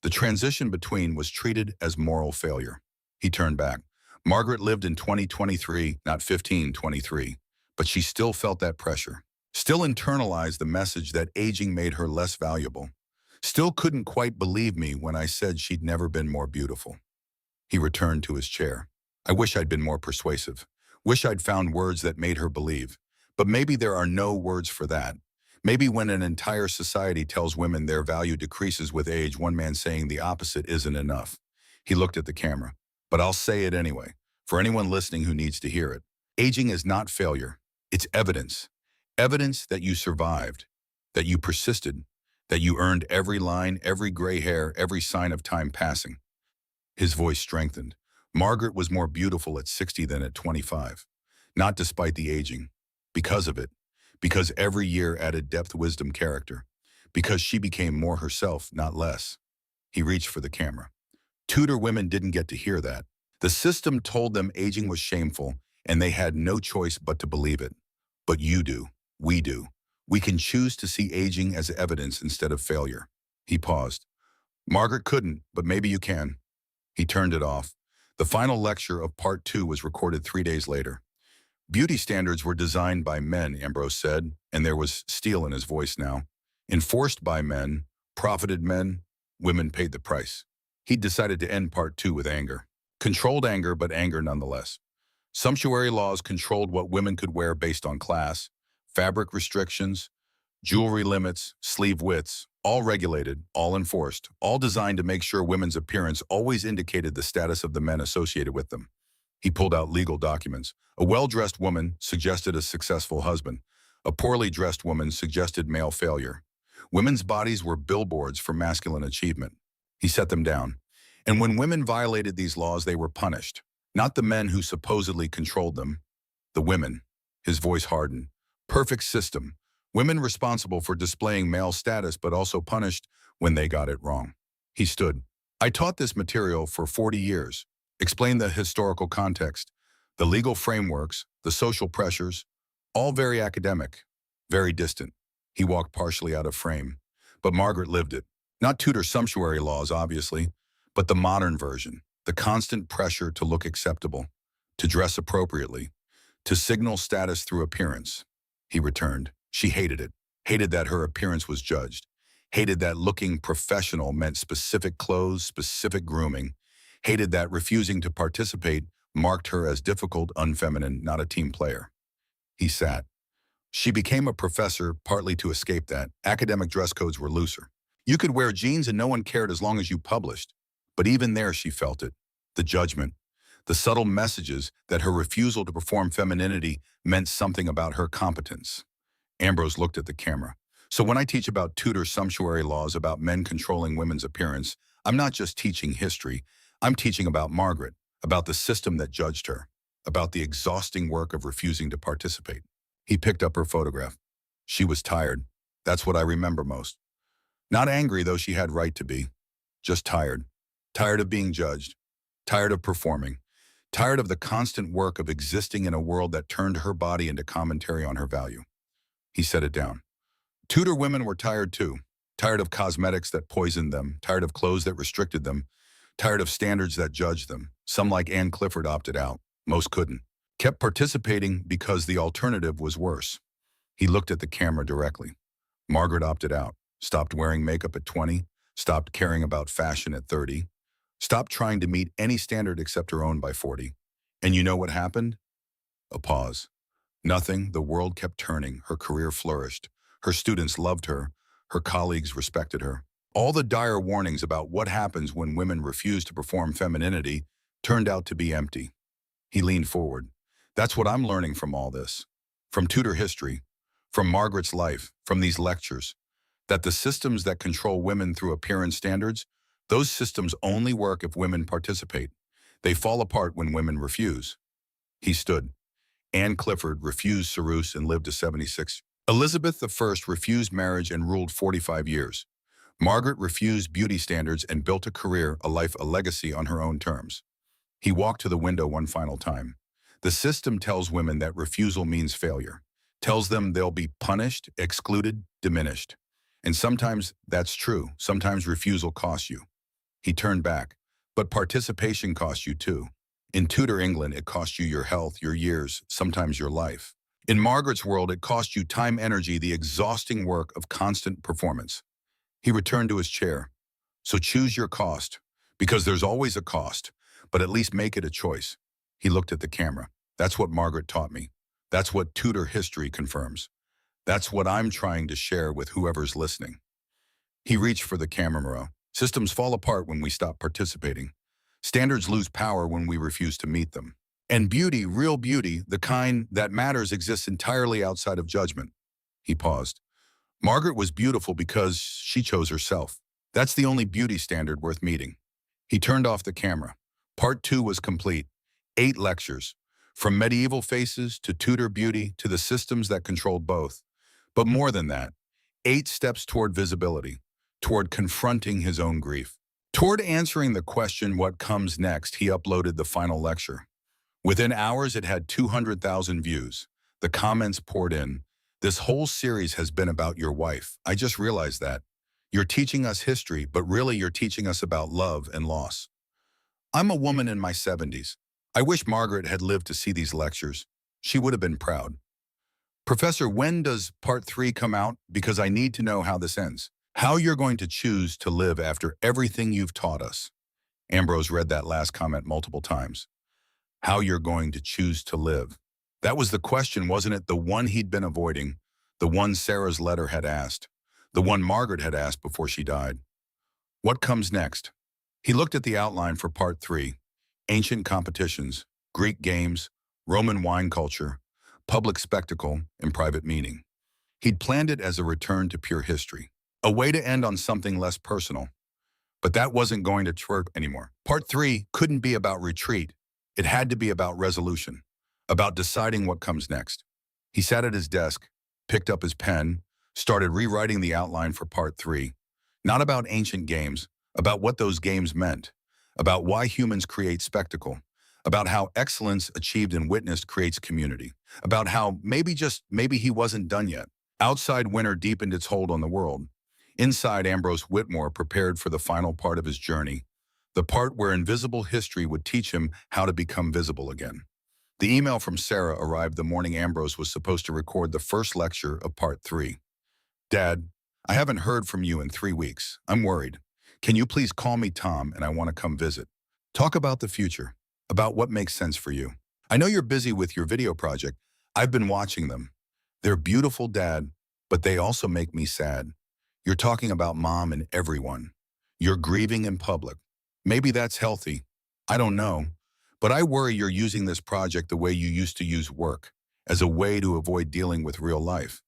The transition between was treated as moral failure. He turned back. Margaret lived in 2023, not 1523, but she still felt that pressure, still internalized the message that aging made her less valuable, still couldn't quite believe me when I said she'd never been more beautiful. He returned to his chair. I wish I'd been more persuasive. Wish I'd found words that made her believe. But maybe there are no words for that. Maybe when an entire society tells women their value decreases with age, one man saying the opposite isn't enough. He looked at the camera. But I'll say it anyway, for anyone listening who needs to hear it. Aging is not failure. It's evidence. Evidence that you survived, that you persisted, that you earned every line, every gray hair, every sign of time passing. His voice strengthened. Margaret was more beautiful at 60 than at 25. Not despite the aging. Because of it. Because every year added depth, wisdom, character. Because she became more herself, not less. He reached for the camera. Tudor women didn't get to hear that. The system told them aging was shameful, and they had no choice but to believe it. But you do. We do. We can choose to see aging as evidence instead of failure. He paused. Margaret couldn't, but maybe you can. He turned it off. The final lecture of part 2 was recorded 3 days later. Beauty standards were designed by men, Ambrose said, and there was steel in his voice now. Enforced by men, profited men, women paid the price. He decided to end part 2 with anger. Controlled anger, but anger nonetheless. Sumptuary laws controlled what women could wear based on class, fabric restrictions, jewelry limits, sleeve widths, all regulated, all enforced, all designed to make sure women's appearance always indicated the status of the men associated with them. He pulled out legal documents. A well-dressed woman suggested a successful husband. A poorly dressed woman suggested male failure. Women's bodies were billboards for masculine achievement. He set them down. And when women violated these laws, they were punished. Not the men who supposedly controlled them. The women. His voice hardened. Perfect system. Women responsible for displaying male status, but also punished when they got it wrong. He stood. I taught this material for 40 years. Explained the historical context, the legal frameworks, the social pressures, all very academic, very distant. He walked partially out of frame. But Margaret lived it. Not Tudor sumptuary laws, obviously, but the modern version. The constant pressure to look acceptable, to dress appropriately, to signal status through appearance. He returned. She hated it. Hated that her appearance was judged. Hated that looking professional meant specific clothes, specific grooming. Hated that refusing to participate marked her as difficult, unfeminine, not a team player. He sat. She became a professor partly to escape that. Academic dress codes were looser. You could wear jeans and no one cared as long as you published. But even there she felt it. The judgment. The subtle messages that her refusal to perform femininity meant something about her competence. Ambrose looked at the camera. So when I teach about Tudor sumptuary laws about men controlling women's appearance, I'm not just teaching history. I'm teaching about Margaret, about the system that judged her, about the exhausting work of refusing to participate. He picked up her photograph. She was tired. That's what I remember most. Not angry, though she had right to be. Just tired. Tired of being judged. Tired of performing. Tired of the constant work of existing in a world that turned her body into commentary on her value. He set it down. Tudor women were tired too. Tired of cosmetics that poisoned them. Tired of clothes that restricted them. Tired of standards that judged them. Some, like Anne Clifford, opted out. Most couldn't. Kept participating because the alternative was worse. He looked at the camera directly. Margaret opted out. Stopped wearing makeup at 20. Stopped caring about fashion at 30. Stopped trying to meet any standard except her own by 40. And you know what happened? A pause. Nothing. The world kept turning. Her career flourished. Her students loved her. Her colleagues respected her. All the dire warnings about what happens when women refuse to perform femininity turned out to be empty. He leaned forward. That's what I'm learning from all this. From Tudor history. From Margaret's life. From these lectures. That the systems that control women through appearance standards, those systems only work if women participate. They fall apart when women refuse. He stood. Anne Clifford refused Cyrus and lived to 76. Elizabeth I refused marriage and ruled 45 years. Margaret refused beauty standards and built a career, a life, a legacy on her own terms. He walked to the window one final time. The system tells women that refusal means failure. Tells them they'll be punished, excluded, diminished. And sometimes that's true. Sometimes refusal costs you. He turned back. But participation costs you too. In Tudor England, it cost you your health, your years, sometimes your life. In Margaret's world, it cost you time, energy, the exhausting work of constant performance. He returned to his chair. So choose your cost, because there's always a cost, but at least make it a choice. He looked at the camera. That's what Margaret taught me. That's what Tudor history confirms. That's what I'm trying to share with whoever's listening. He reached for the camera. Systems fall apart when we stop participating. Standards lose power when we refuse to meet them. And beauty, real beauty, the kind that matters, exists entirely outside of judgment. He paused. Margaret was beautiful because she chose herself. That's the only beauty standard worth meeting. He turned off the camera. Part 2 was complete. 8 lectures, from medieval faces to Tudor beauty to the systems that controlled both. But more than that, 8 steps toward visibility, toward confronting his own grief. Toward answering the question, what comes next, he uploaded the final lecture. Within hours, it had 200,000 views. The comments poured in. This whole series has been about your wife. I just realized that. You're teaching us history, but really you're teaching us about love and loss. I'm a woman in my 70s. I wish Margaret had lived to see these lectures. She would have been proud. Professor, when does part 3 come out? Because I need to know how this ends. How you're going to choose to live after everything you've taught us. Ambrose read that last comment multiple times. How you're going to choose to live. That was the question, wasn't it? The one he'd been avoiding, the one Sarah's letter had asked, the one Margaret had asked before she died. What comes next? He looked at the outline for part 3. Ancient competitions, Greek games, Roman wine culture, public spectacle, and private meaning. He'd planned it as a return to pure history, a way to end on something less personal. But that wasn't going to work anymore. Part 3 couldn't be about retreat. It had to be about resolution, about deciding what comes next. He sat at his desk, picked up his pen, started rewriting the outline for part 3. Not about ancient games, about what those games meant, about why humans create spectacle, about how excellence achieved and witnessed creates community, about how maybe, just maybe, he wasn't done yet. Outside winter deepened its hold on the world. Inside, Ambrose Whitmore prepared for the final part of his journey, the part where invisible history would teach him how to become visible again. The email from Sarah arrived the morning Ambrose was supposed to record the first lecture of part 3. Dad, I haven't heard from you in 3 weeks. I'm worried. Can you please call me Tom, and I want to come visit. Talk about the future, about what makes sense for you. I know you're busy with your video project. I've been watching them. They're beautiful, Dad, but they also make me sad. You're talking about Mom and everyone. You're grieving in public. Maybe that's healthy. I don't know. But I worry you're using this project the way you used to use work, as a way to avoid dealing with real life.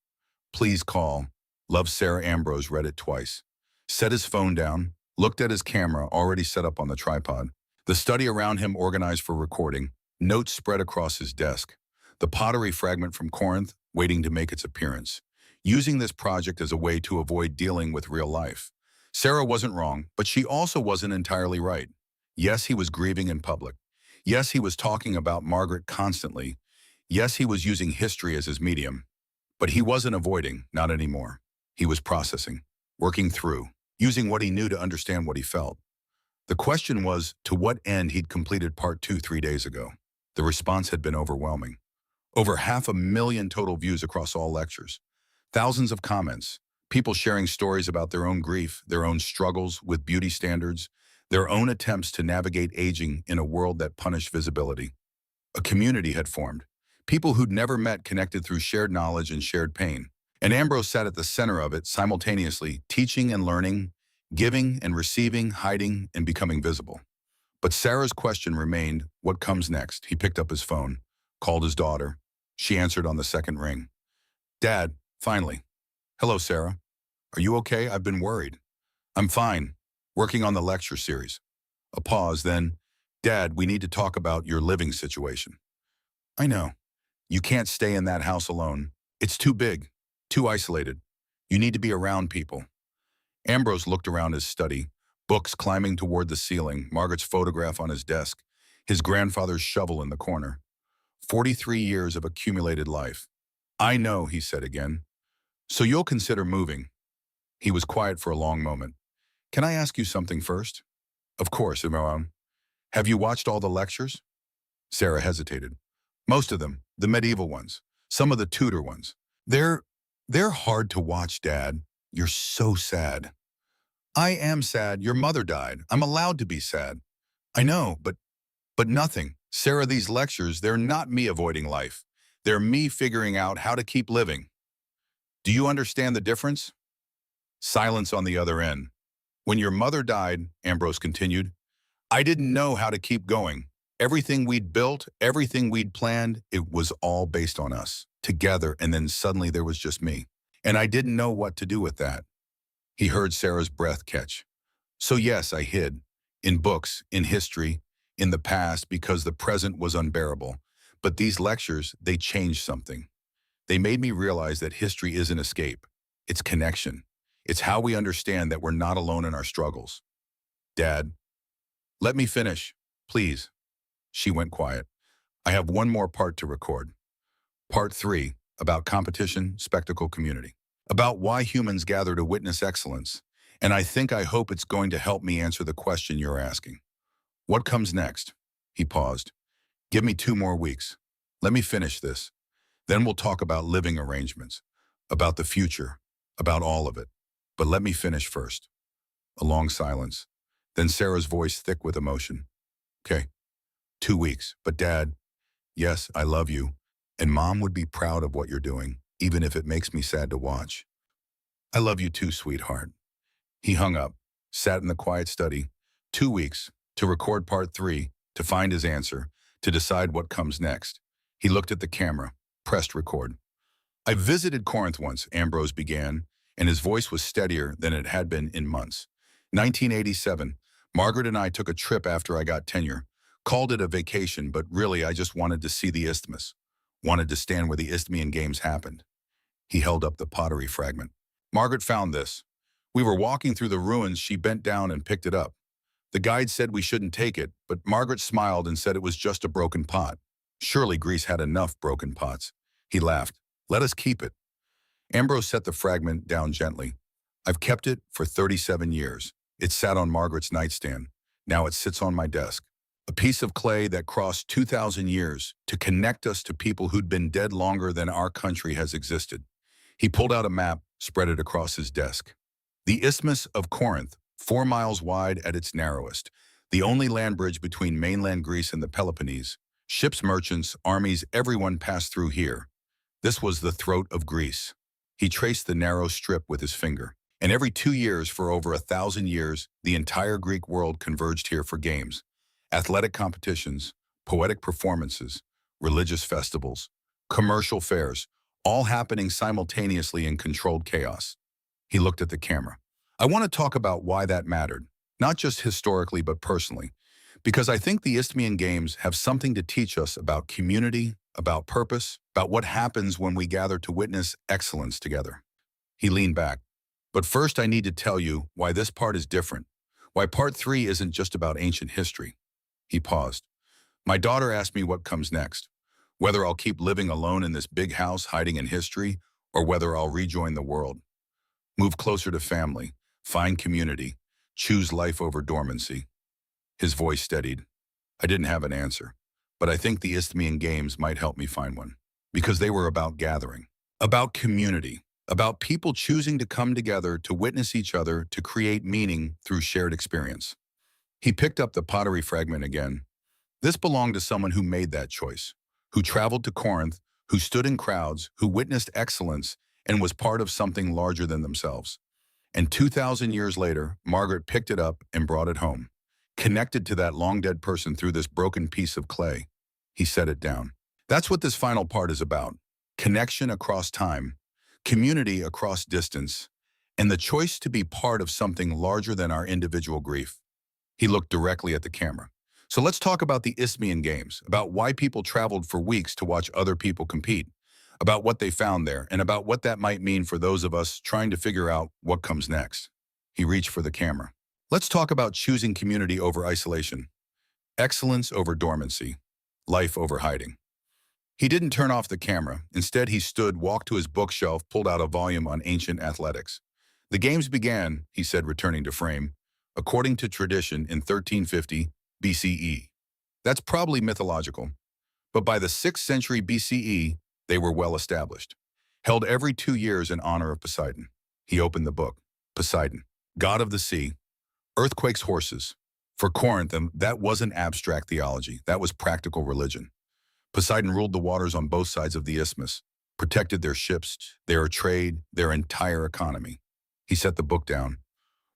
Please call. Love, Sarah. Ambrose read it twice. Set his phone down, looked at his camera already set up on the tripod. The study around him organized for recording, notes spread across his desk. The pottery fragment from Corinth waiting to make its appearance. Using this project as a way to avoid dealing with real life. Sarah wasn't wrong, but she also wasn't entirely right. Yes, he was grieving in public. Yes, he was talking about Margaret constantly. Yes, he was using history as his medium. But he wasn't avoiding, not anymore. He was processing, working through, using what he knew to understand what he felt. The question was, to what end he'd completed part 2 3 days ago. The response had been overwhelming. Over 500,000 total views across all lectures. Thousands of comments, people sharing stories about their own grief, their own struggles with beauty standards, their own attempts to navigate aging in a world that punished visibility. A community had formed. People who'd never met connected through shared knowledge and shared pain. And Ambrose sat at the center of it simultaneously, teaching and learning, giving and receiving, hiding and becoming visible. But Sarah's question remained, what comes next? He picked up his phone, called his daughter. She answered on the second ring. Dad, finally. Hello, Sarah. Are you okay? I've been worried. I'm fine. Working on the lecture series. A pause, then, Dad, we need to talk about your living situation. I know. You can't stay in that house alone. It's too big, too isolated. You need to be around people. Ambrose looked around his study, books climbing toward the ceiling, Margaret's photograph on his desk, his grandfather's shovel in the corner. 43 years of accumulated life. I know, he said again. So you'll consider moving. He was quiet for a long moment. Can I ask you something first? Of course, Imran. Have you watched all the lectures? Sarah hesitated. Most of them, the medieval ones, some of the Tudor ones. They're hard to watch, Dad. You're so sad. I am sad. Your mother died. I'm allowed to be sad. I know, but nothing. Sarah, these lectures, they're not me avoiding life. They're me figuring out how to keep living. Do you understand the difference? Silence on the other end. When your mother died, Ambrose continued, I didn't know how to keep going. Everything we'd built, everything we'd planned, it was all based on us, together, and then suddenly there was just me. And I didn't know what to do with that. He heard Sarah's breath catch. So yes, I hid. In books, in history, in the past, because the present was unbearable. But these lectures, they changed something. They made me realize that history isn't escape. It's connection. It's how we understand that we're not alone in our struggles. Dad, let me finish, please. She went quiet. I have one more part to record. Part 3, about competition, spectacle, community. About why humans gather to witness excellence. And I hope it's going to help me answer the question you're asking. What comes next? He paused. Give me 2 more weeks. Let me finish this. Then we'll talk about living arrangements, about the future, about all of it. But let me finish first. A long silence. Then Sarah's voice thick with emotion. Okay, 2 weeks. But Dad, yes, I love you. And Mom would be proud of what you're doing, even if it makes me sad to watch. I love you too, sweetheart. He hung up, sat in the quiet study, 2 weeks, to record part 3, to find his answer, to decide what comes next. He looked at the camera, pressed record. I visited Corinth once, Ambrose began, and his voice was steadier than it had been in months. 1987, Margaret and I took a trip after I got tenure. Called it a vacation, but really I just wanted to see the isthmus. Wanted to stand where the Isthmian Games happened. He held up the pottery fragment. Margaret found this. We were walking through the ruins, she bent down and picked it up. The guide said we shouldn't take it, but Margaret smiled and said it was just a broken pot. Surely Greece had enough broken pots. He laughed. Let us keep it. Ambrose set the fragment down gently. I've kept it for 37 years. It sat on Margaret's nightstand. Now it sits on my desk. A piece of clay that crossed 2,000 years to connect us to people who'd been dead longer than our country has existed. He pulled out a map, spread it across his desk. The Isthmus of Corinth, 4 miles wide at its narrowest, the only land bridge between mainland Greece and the Peloponnese. Ships, merchants, armies, everyone passed through here. This was the throat of Greece. He traced the narrow strip with his finger. And every 2 years for over 1,000 years, the entire Greek world converged here for games, athletic competitions, poetic performances, religious festivals, commercial fairs, all happening simultaneously in controlled chaos. He looked at the camera. I want to talk about why that mattered, not just historically but personally, because I think the Isthmian Games have something to teach us about community, about purpose, about what happens when we gather to witness excellence together. He leaned back. But first I need to tell you why this part is different, why part 3 isn't just about ancient history. He paused. My daughter asked me what comes next, whether I'll keep living alone in this big house hiding in history, or whether I'll rejoin the world. Move closer to family, find community, choose life over dormancy. His voice steadied. I didn't have an answer, but I think the Isthmian Games might help me find one, because they were about gathering, about community, about people choosing to come together to witness each other, to create meaning through shared experience. He picked up the pottery fragment again. This belonged to someone who made that choice, who traveled to Corinth, who stood in crowds, who witnessed excellence, and was part of something larger than themselves. And 2,000 years later, Margaret picked it up and brought it home, connected to that long-dead person through this broken piece of clay. He set it down. That's what this final part is about. Connection across time, community across distance, and the choice to be part of something larger than our individual grief. He looked directly at the camera. So let's talk about the Isthmian Games, about why people traveled for weeks to watch other people compete, about what they found there, and about what that might mean for those of us trying to figure out what comes next. He reached for the camera. Let's talk about choosing community over isolation, excellence over dormancy, life over hiding. He didn't turn off the camera. Instead, he stood, walked to his bookshelf, pulled out a volume on ancient athletics. The games began, he said, returning to frame, according to tradition in 1350 BCE. That's probably mythological, but by the 6th century BCE, they were well established. Held every 2 years in honor of Poseidon. He opened the book. Poseidon, god of the sea, earthquakes, horses. For Corinth, that wasn't abstract theology. That was practical religion. Poseidon ruled the waters on both sides of the isthmus. protected their ships, their trade, their entire economy. He set the book down.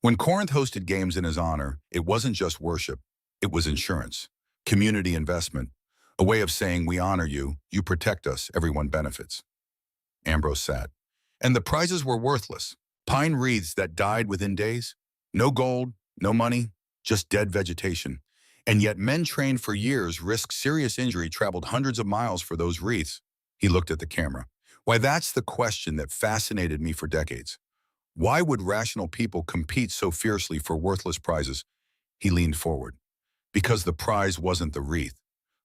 When Corinth hosted games in his honor, it wasn't just worship, it was insurance, community investment, a way of saying we honor you, you protect us, everyone benefits. Ambrose sat. And the prizes were worthless. Pine wreaths that died within days. No gold, no money, just dead vegetation. And yet men trained for years, risked serious injury, traveled hundreds of miles for those wreaths. He looked at the camera. Why, that's the question that fascinated me for decades. Why would rational people compete so fiercely for worthless prizes? He leaned forward. Because the prize wasn't the wreath.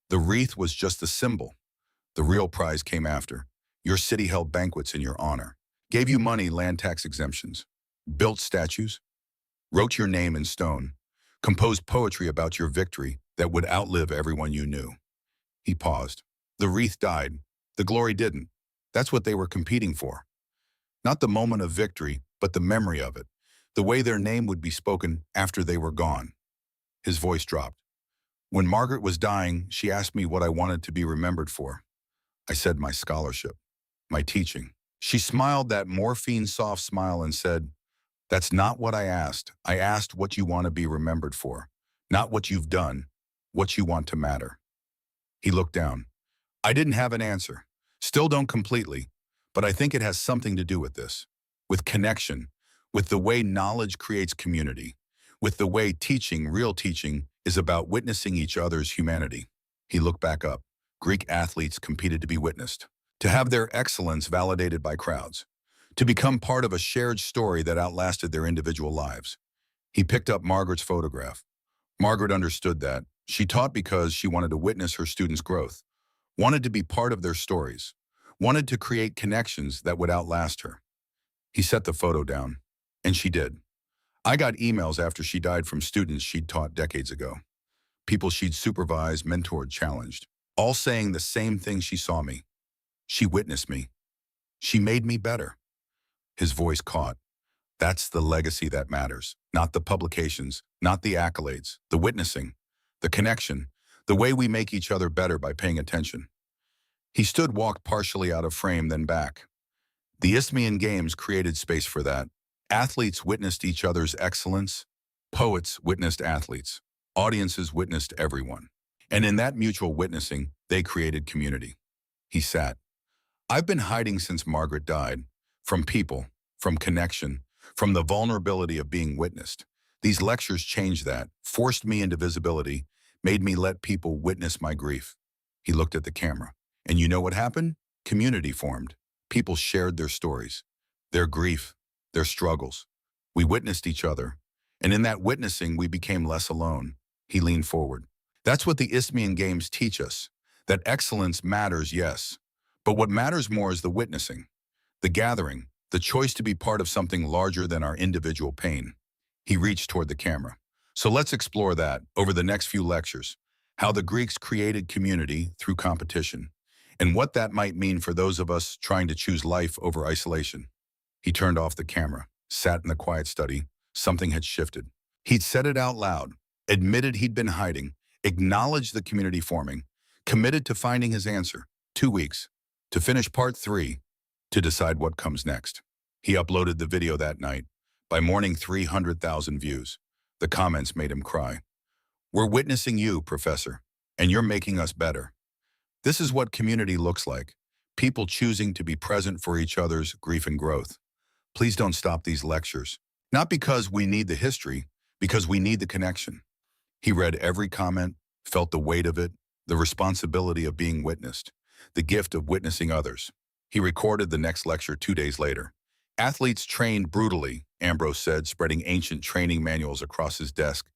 The wreath was just the symbol. The real prize came after. Your city held banquets in your honor, gave you money, land tax exemptions, built statues, wrote your name in stone, composed poetry about your victory that would outlive everyone you knew. He paused. The wreath died. The glory didn't. That's what they were competing for. Not the moment of victory, but the memory of it, the way their name would be spoken after they were gone. His voice dropped. When Margaret was dying, she asked me what I wanted to be remembered for. I said my scholarship, my teaching. She smiled that morphine soft smile and said, "That's not what I asked. I asked what you want to be remembered for, not what you've done, what you want to matter." He looked down. I didn't have an answer. Still don't completely, but I think it has something to do with this, with connection, with the way knowledge creates community, with the way teaching, real teaching, is about witnessing each other's humanity. He looked back up. Greek athletes competed to be witnessed, to have their excellence validated by crowds, to become part of a shared story that outlasted their individual lives. He picked up Margaret's photograph. Margaret understood that. She taught because she wanted to witness her students' growth, wanted to be part of their stories, wanted to create connections that would outlast her. He set the photo down, and she did. I got emails after she died from students she'd taught decades ago, people she'd supervised, mentored, challenged, all saying the same thing. She saw me. She witnessed me. She made me better. His voice caught. That's the legacy that matters, not the publications, not the accolades, the witnessing, the connection, the way we make each other better by paying attention. He stood, walked partially out of frame, then back. The Isthmian Games created space for that. Athletes witnessed each other's excellence. Poets witnessed athletes. Audiences witnessed everyone. And in that mutual witnessing, they created community. He sat. I've been hiding since Margaret died, from people, from connection, from the vulnerability of being witnessed. These lectures changed that, forced me into visibility, made me let people witness my grief. He looked at the camera. And you know what happened? Community formed. People shared their stories, their grief, their struggles. We witnessed each other. And in that witnessing, we became less alone. He leaned forward. That's what the Isthmian Games teach us, that excellence matters, yes. But what matters more is the witnessing, the gathering, the choice to be part of something larger than our individual pain. He reached toward the camera. So let's explore that over the next few lectures, how the Greeks created community through competition, and what that might mean for those of us trying to choose life over isolation. He turned off the camera, sat in the quiet study. Something had shifted. He'd said it out loud, admitted he'd been hiding, acknowledged the community forming, committed to finding his answer. 2 weeks, to finish part 3, to decide what comes next. He uploaded the video that night. By morning, 300,000 views. The comments made him cry. We're witnessing you, Professor, and you're making us better. This is what community looks like. People choosing to be present for each other's grief and growth. Please don't stop these lectures. Not because we need the history, because we need the connection. He read every comment, felt the weight of it, the responsibility of being witnessed, the gift of witnessing others. He recorded the next lecture 2 days later. Athletes trained brutally, Ambrose said, spreading ancient training manuals across his desk.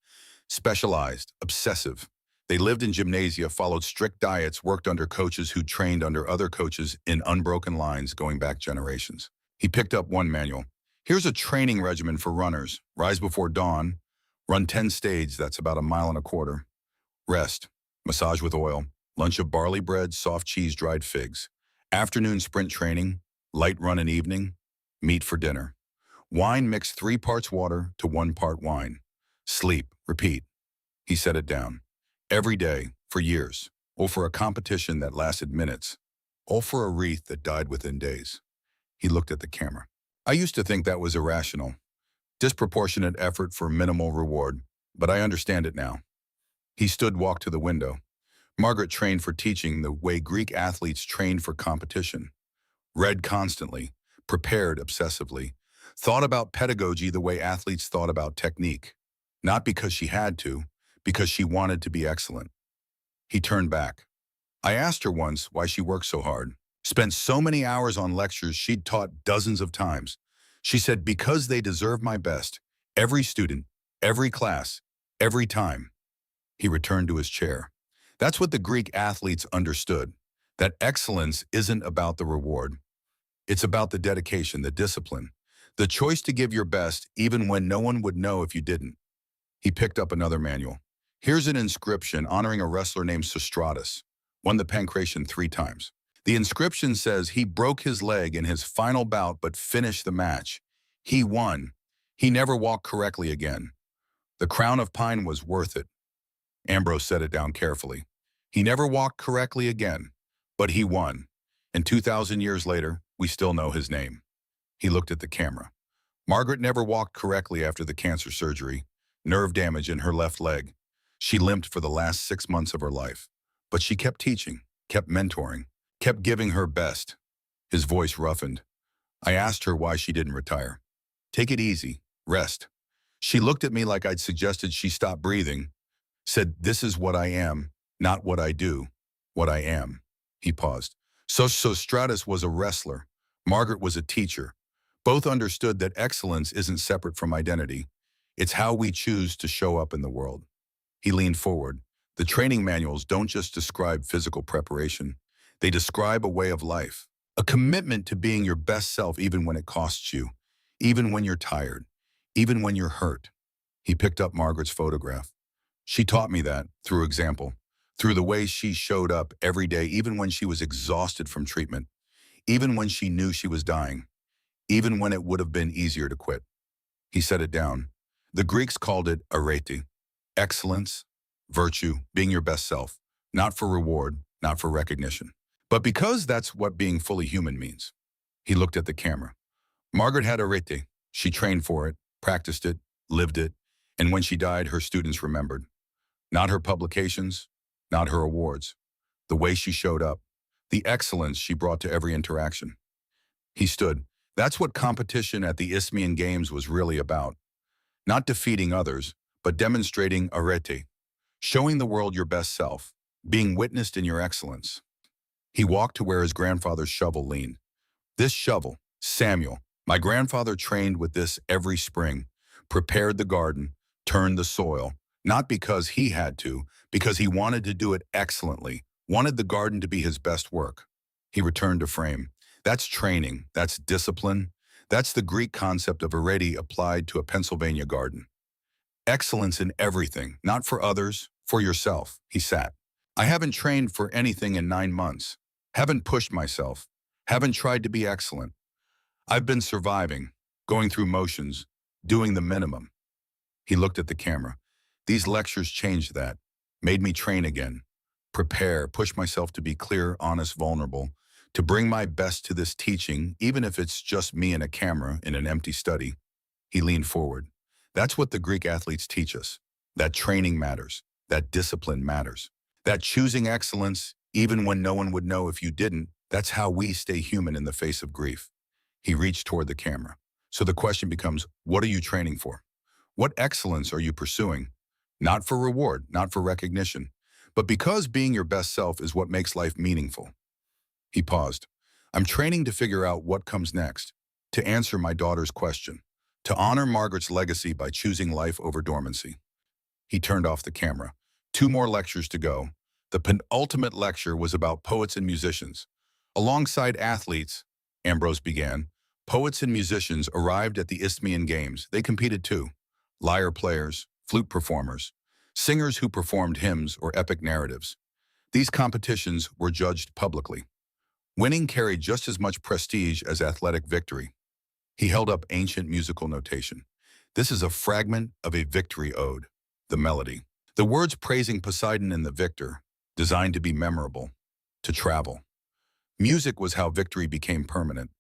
Specialized, obsessive. They lived in gymnasia, followed strict diets, worked under coaches who trained under other coaches in unbroken lines going back generations. He picked up one manual. Here's a training regimen for runners. Rise before dawn. Run 10 stages, that's about 1.25 miles. Rest. Massage with oil. Lunch of barley bread, soft cheese, dried figs. Afternoon sprint training. Light run in evening. Meat for dinner. Wine mix 3 parts water to 1 part wine. Sleep. Repeat. He set it down. Every day, for years, or for a competition that lasted minutes. all for a wreath that died within days. He looked at the camera. I used to think that was irrational, disproportionate effort for minimal reward, but I understand it now. He stood, walked to the window. Margaret trained for teaching the way Greek athletes trained for competition. Read constantly, prepared obsessively, thought about pedagogy the way athletes thought about technique. Not because she had to, because she wanted to be excellent. He turned back. I asked her once why she worked so hard, spent so many hours on lectures she'd taught dozens of times. She said, because they deserve my best, every student, every class, every time. He returned to his chair. That's what the Greek athletes understood, that excellence isn't about the reward. It's about the dedication, the discipline, the choice to give your best even when no one would know if you didn't. He picked up another manual. Here's an inscription honoring a wrestler named Sostratus, won the Pancration 3 times. The inscription says he broke his leg in his final bout but finished the match. He won. He never walked correctly again. The crown of pine was worth it. Ambrose set it down carefully. He never walked correctly again, but he won. And 2,000 years later, we still know his name. He looked at the camera. Margaret never walked correctly after the cancer surgery, nerve damage in her left leg. She limped for the last 6 months of her life. But she kept teaching, kept mentoring, kept giving her best. His voice roughened. I asked her why she didn't retire. Take it easy, rest. She looked at me like I'd suggested she stop breathing, said, this is what I am, not what I do, what I am. He paused. So Stratus was a wrestler. Margaret was a teacher. Both understood that excellence isn't separate from identity. It's how we choose to show up in the world. He leaned forward. The training manuals don't just describe physical preparation. They describe a way of life, a commitment to being your best self even when it costs you, even when you're tired, even when you're hurt. He picked up Margaret's photograph. She taught me that, through example, through the way she showed up every day, even when she was exhausted from treatment, even when she knew she was dying, even when it would have been easier to quit. He set it down. The Greeks called it arete, excellence, virtue, being your best self, not for reward, not for recognition, but because that's what being fully human means. He looked at the camera. Margaret had arete. She trained for it, practiced it, lived it, and when she died, her students remembered. Not her publications, not her awards, the way she showed up, the excellence she brought to every interaction. He stood. That's what competition at the Isthmian Games was really about. Not defeating others, but demonstrating arete, showing the world your best self, being witnessed in your excellence. He walked to where his grandfather's shovel leaned. This shovel, Samuel, my grandfather trained with this every spring, prepared the garden, turned the soil, not because he had to, because he wanted to do it excellently, wanted the garden to be his best work. He returned to frame. That's training, that's discipline, that's the Greek concept of arete applied to a Pennsylvania garden. Excellence in everything, not for others, for yourself. He sat. I haven't trained for anything in 9 months, haven't pushed myself, haven't tried to be excellent. I've been surviving, going through motions, doing the minimum. He looked at the camera. These lectures changed that, made me train again, prepare, push myself to be clear, honest, vulnerable, to bring my best to this teaching, even if it's just me and a camera in an empty study. He leaned forward. That's what the Greek athletes teach us, that training matters, that discipline matters, that choosing excellence, even when no one would know if you didn't, that's how we stay human in the face of grief. He reached toward the camera. So the question becomes, what are you training for? What excellence are you pursuing? Not for reward, not for recognition, but because being your best self is what makes life meaningful. He paused. I'm training to figure out what comes next, to answer my daughter's question, to honor Margaret's legacy by choosing life over dormancy. He turned off the camera. 2 more lectures to go. The penultimate lecture was about poets and musicians. Alongside athletes, Ambrose began, poets and musicians arrived at the Isthmian Games. They competed too. Lyre players, flute performers, singers who performed hymns or epic narratives. These competitions were judged publicly. Winning carried just as much prestige as athletic victory. He held up ancient musical notation. This is a fragment of a victory ode, the melody. The words praising Poseidon and the victor, designed to be memorable, to travel. Music was how victory became permanent.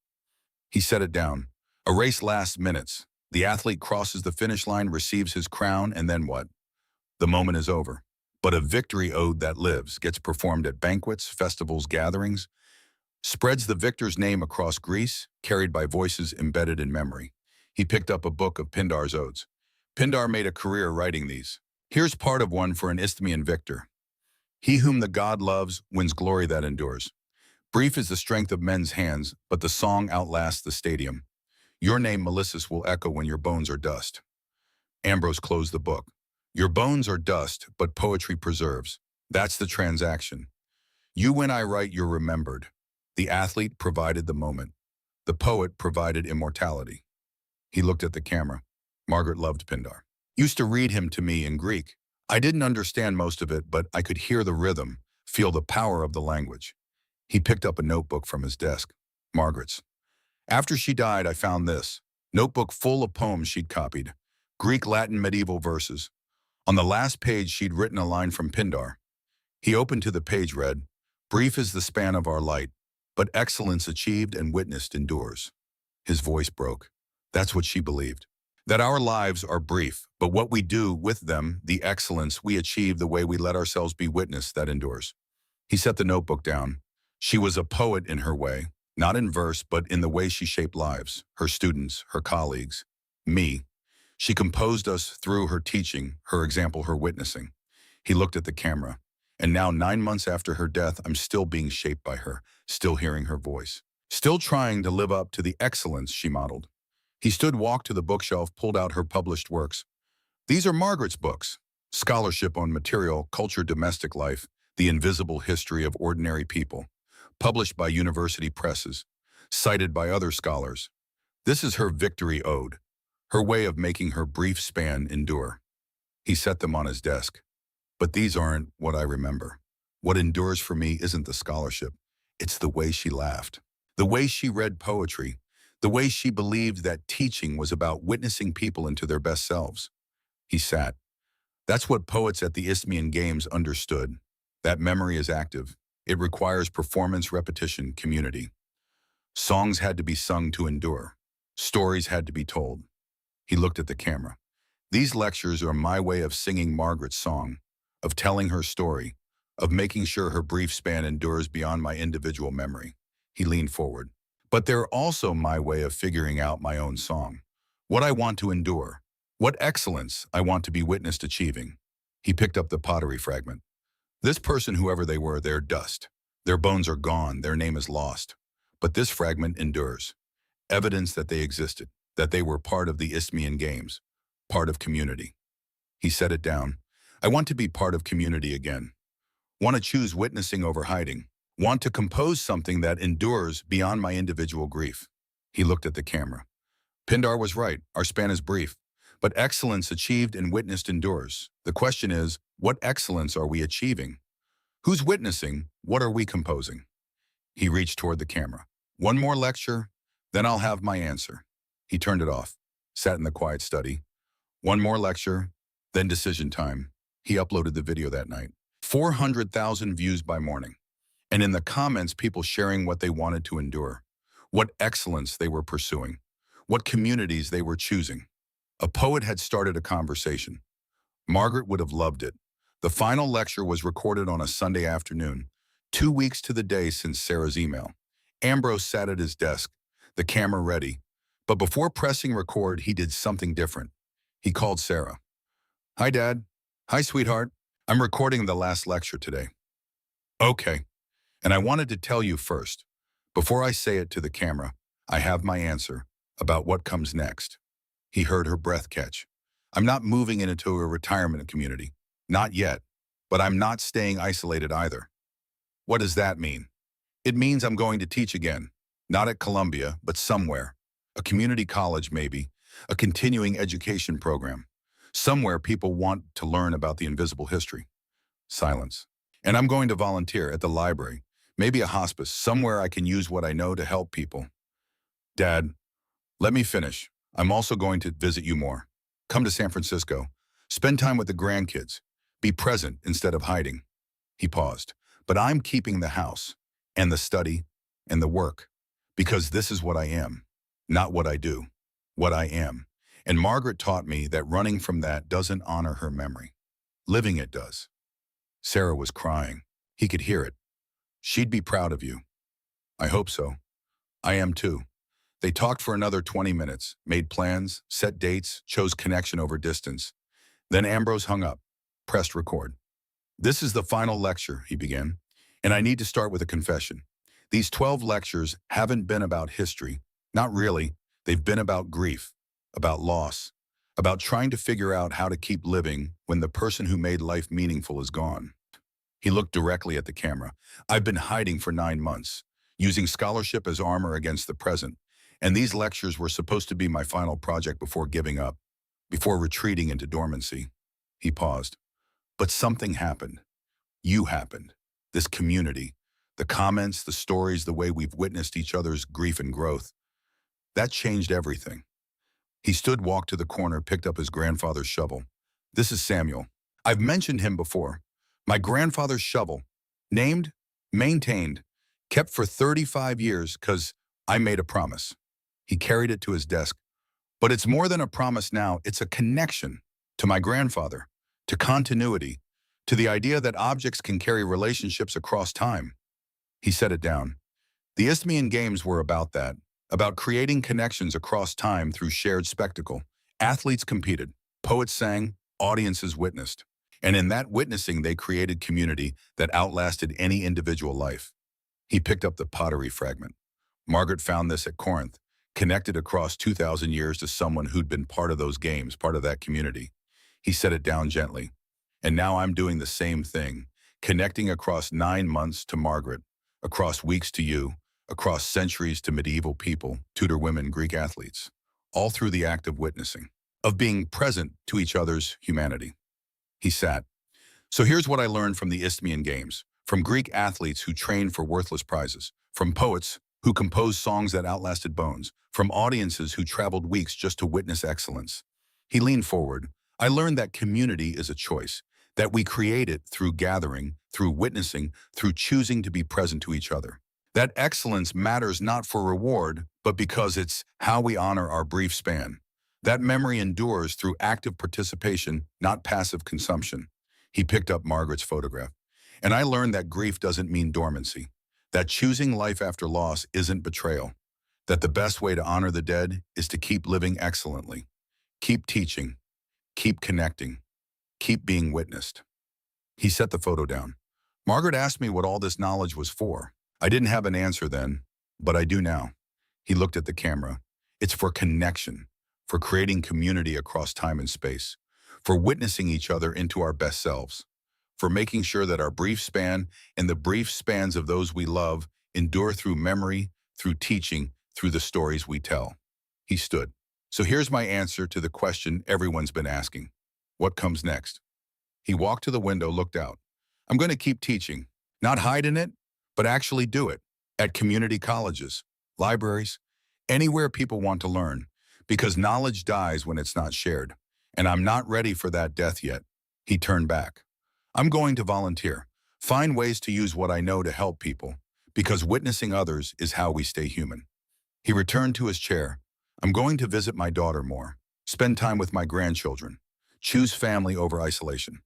He set it down. A race lasts minutes. The athlete crosses the finish line, receives his crown, and then what? The moment is over. But a victory ode that lives, gets performed at banquets, festivals, gatherings, spreads the victor's name across Greece, carried by voices embedded in memory. He picked up a book of Pindar's odes. Pindar made a career writing these. Here's part of one for an Isthmian victor. He whom the god loves wins glory that endures. Brief is the strength of men's hands, but the song outlasts the stadium. Your name, Melissus, will echo when your bones are dust. Ambrose closed the book. Your bones are dust, but poetry preserves. That's the transaction. You, when I write, you're remembered. The athlete provided the moment. The poet provided immortality. He looked at the camera. Margaret loved Pindar. Used to read him to me in Greek. I didn't understand most of it, but I could hear the rhythm, feel the power of the language. He picked up a notebook from his desk. Margaret's. After she died, I found this. Notebook full of poems she'd copied. Greek, Latin, medieval verses. On the last page, she'd written a line from Pindar. He opened to the page, read, "Brief is the span of our light, but excellence achieved and witnessed endures." His voice broke. That's what she believed. That our lives are brief, but what we do with them, the excellence we achieve, the way we let ourselves be witnessed, that endures. He set the notebook down. She was a poet in her way, not in verse, but in the way she shaped lives, her students, her colleagues, me. She composed us through her teaching, her example, her witnessing. He looked at the camera. And now, 9 months after her death, I'm still being shaped by her, still hearing her voice, still trying to live up to the excellence she modeled. He stood, walked to the bookshelf, pulled out her published works. These are Margaret's books. Scholarship on Material, Culture, Domestic Life, The Invisible History of Ordinary People. Published by university presses. Cited by other scholars. This is her victory ode. Her way of making her brief span endure. He set them on his desk. But these aren't what I remember. What endures for me isn't the scholarship. It's the way she laughed. The way she read poetry. The way she believed that teaching was about witnessing people into their best selves. He sat. That's what poets at the Isthmian Games understood. That memory is active. It requires performance, repetition, community. Songs had to be sung to endure. Stories had to be told. He looked at the camera. These lectures are my way of singing Margaret's song, of telling her story, of making sure her brief span endures beyond my individual memory. He leaned forward. But they're also my way of figuring out my own song. What I want to endure. What excellence I want to be witnessed achieving. He picked up the pottery fragment. This person, whoever they were, they're dust. Their bones are gone, their name is lost. But this fragment endures. Evidence that they existed, that they were part of the Isthmian Games, part of community. He set it down. I want to be part of community again. Want to choose witnessing over hiding. Want to compose something that endures beyond my individual grief. He looked at the camera. Pindar was right. Our span is brief. But excellence achieved and witnessed endures. The question is, what excellence are we achieving? Who's witnessing? What are we composing? He reached toward the camera. One more lecture, then I'll have my answer. He turned it off, sat in the quiet study. One more lecture, then decision time. He uploaded the video that night. 400,000 views by morning. And in the comments, people sharing what they wanted to endure, what excellence they were pursuing, what communities they were choosing. A poet had started a conversation. Margaret would have loved it. The final lecture was recorded on a Sunday afternoon, 2 weeks to the day since Sarah's email. Ambrose sat at his desk, the camera ready. But before pressing record, he did something different. He called Sarah. "Hi, Dad. Hi, sweetheart. I'm recording the last lecture today." "Okay. And I wanted to tell you first, before I say it to the camera, I have my answer about what comes next." He heard her breath catch. "I'm not moving into a retirement community. Not yet. But I'm not staying isolated either." "What does that mean?" "It means I'm going to teach again. Not at Columbia, but somewhere. A community college, maybe. A continuing education program. Somewhere people want to learn about the invisible history." Silence. "And I'm going to volunteer at the library. Maybe a hospice, somewhere I can use what I know to help people." "Dad, let me finish. I'm also going to visit you more. Come to San Francisco. Spend time with the grandkids. Be present instead of hiding." He paused. "But I'm keeping the house and the study and the work, because this is what I am, not what I do, what I am. And Margaret taught me that running from that doesn't honor her memory. Living it does. Sarah was crying. He could hear it. She'd be proud of you. I hope so. I am too. They talked for another 20 minutes, made plans, set dates, chose connection over distance. Then Ambrose hung up, pressed record. This is the final lecture, he began, and I need to start with a confession. These 12 lectures haven't been about history. Not really. They've been about grief, about loss, about trying to figure out how to keep living when the person who made life meaningful is gone. He looked directly at the camera. I've been hiding for 9 months, using scholarship as armor against the present, and these lectures were supposed to be my final project before giving up, before retreating into dormancy. He paused. But something happened. You happened. This community. The comments, the stories, the way we've witnessed each other's grief and growth. That changed everything. He stood, walked to the corner, picked up his grandfather's shovel. This is Samuel. I've mentioned him before. My grandfather's shovel. Named, maintained, kept for 35 years because I made a promise. He carried it to his desk. But it's more than a promise now. It's a connection to my grandfather, to continuity, to the idea that objects can carry relationships across time. He set it down. The Isthmian Games were about that, about creating connections across time through shared spectacle. Athletes competed, poets sang, audiences witnessed. And in that witnessing, they created community that outlasted any individual life. He picked up the pottery fragment. Margaret found this at Corinth, connected across 2,000 years to someone who'd been part of those games, part of that community. He set it down gently. And now I'm doing the same thing, connecting across 9 months to Margaret, across weeks to you, across centuries to medieval people, Tudor women, Greek athletes, all through the act of witnessing, of being present to each other's humanity. He sat. So here's what I learned from the Isthmian Games, from Greek athletes who trained for worthless prizes, from poets who composed songs that outlasted bones, from audiences who traveled weeks just to witness excellence. He leaned forward. I learned that community is a choice, that we create it through gathering, through witnessing, through choosing to be present to each other. That excellence matters not for reward, but because it's how we honor our brief span. That memory endures through active participation, not passive consumption. He picked up Margaret's photograph. And I learned that grief doesn't mean dormancy, that choosing life after loss isn't betrayal, that the best way to honor the dead is to keep living excellently, keep teaching, keep connecting, keep being witnessed. He set the photo down. Margaret asked me what all this knowledge was for. I didn't have an answer then, but I do now. He looked at the camera. It's for connection, for creating community across time and space, for witnessing each other into our best selves, for making sure that our brief span and the brief spans of those we love endure through memory, through teaching, through the stories we tell. He stood. So here's my answer to the question everyone's been asking. What comes next? He walked to the window, looked out. I'm going to keep teaching, not hide in it, but actually do it, at community colleges, libraries, anywhere people want to learn, because knowledge dies when it's not shared. And I'm not ready for that death yet. He turned back. I'm going to volunteer, find ways to use what I know to help people, because witnessing others is how we stay human. He returned to his chair. I'm going to visit my daughter more, spend time with my grandchildren, choose family over isolation.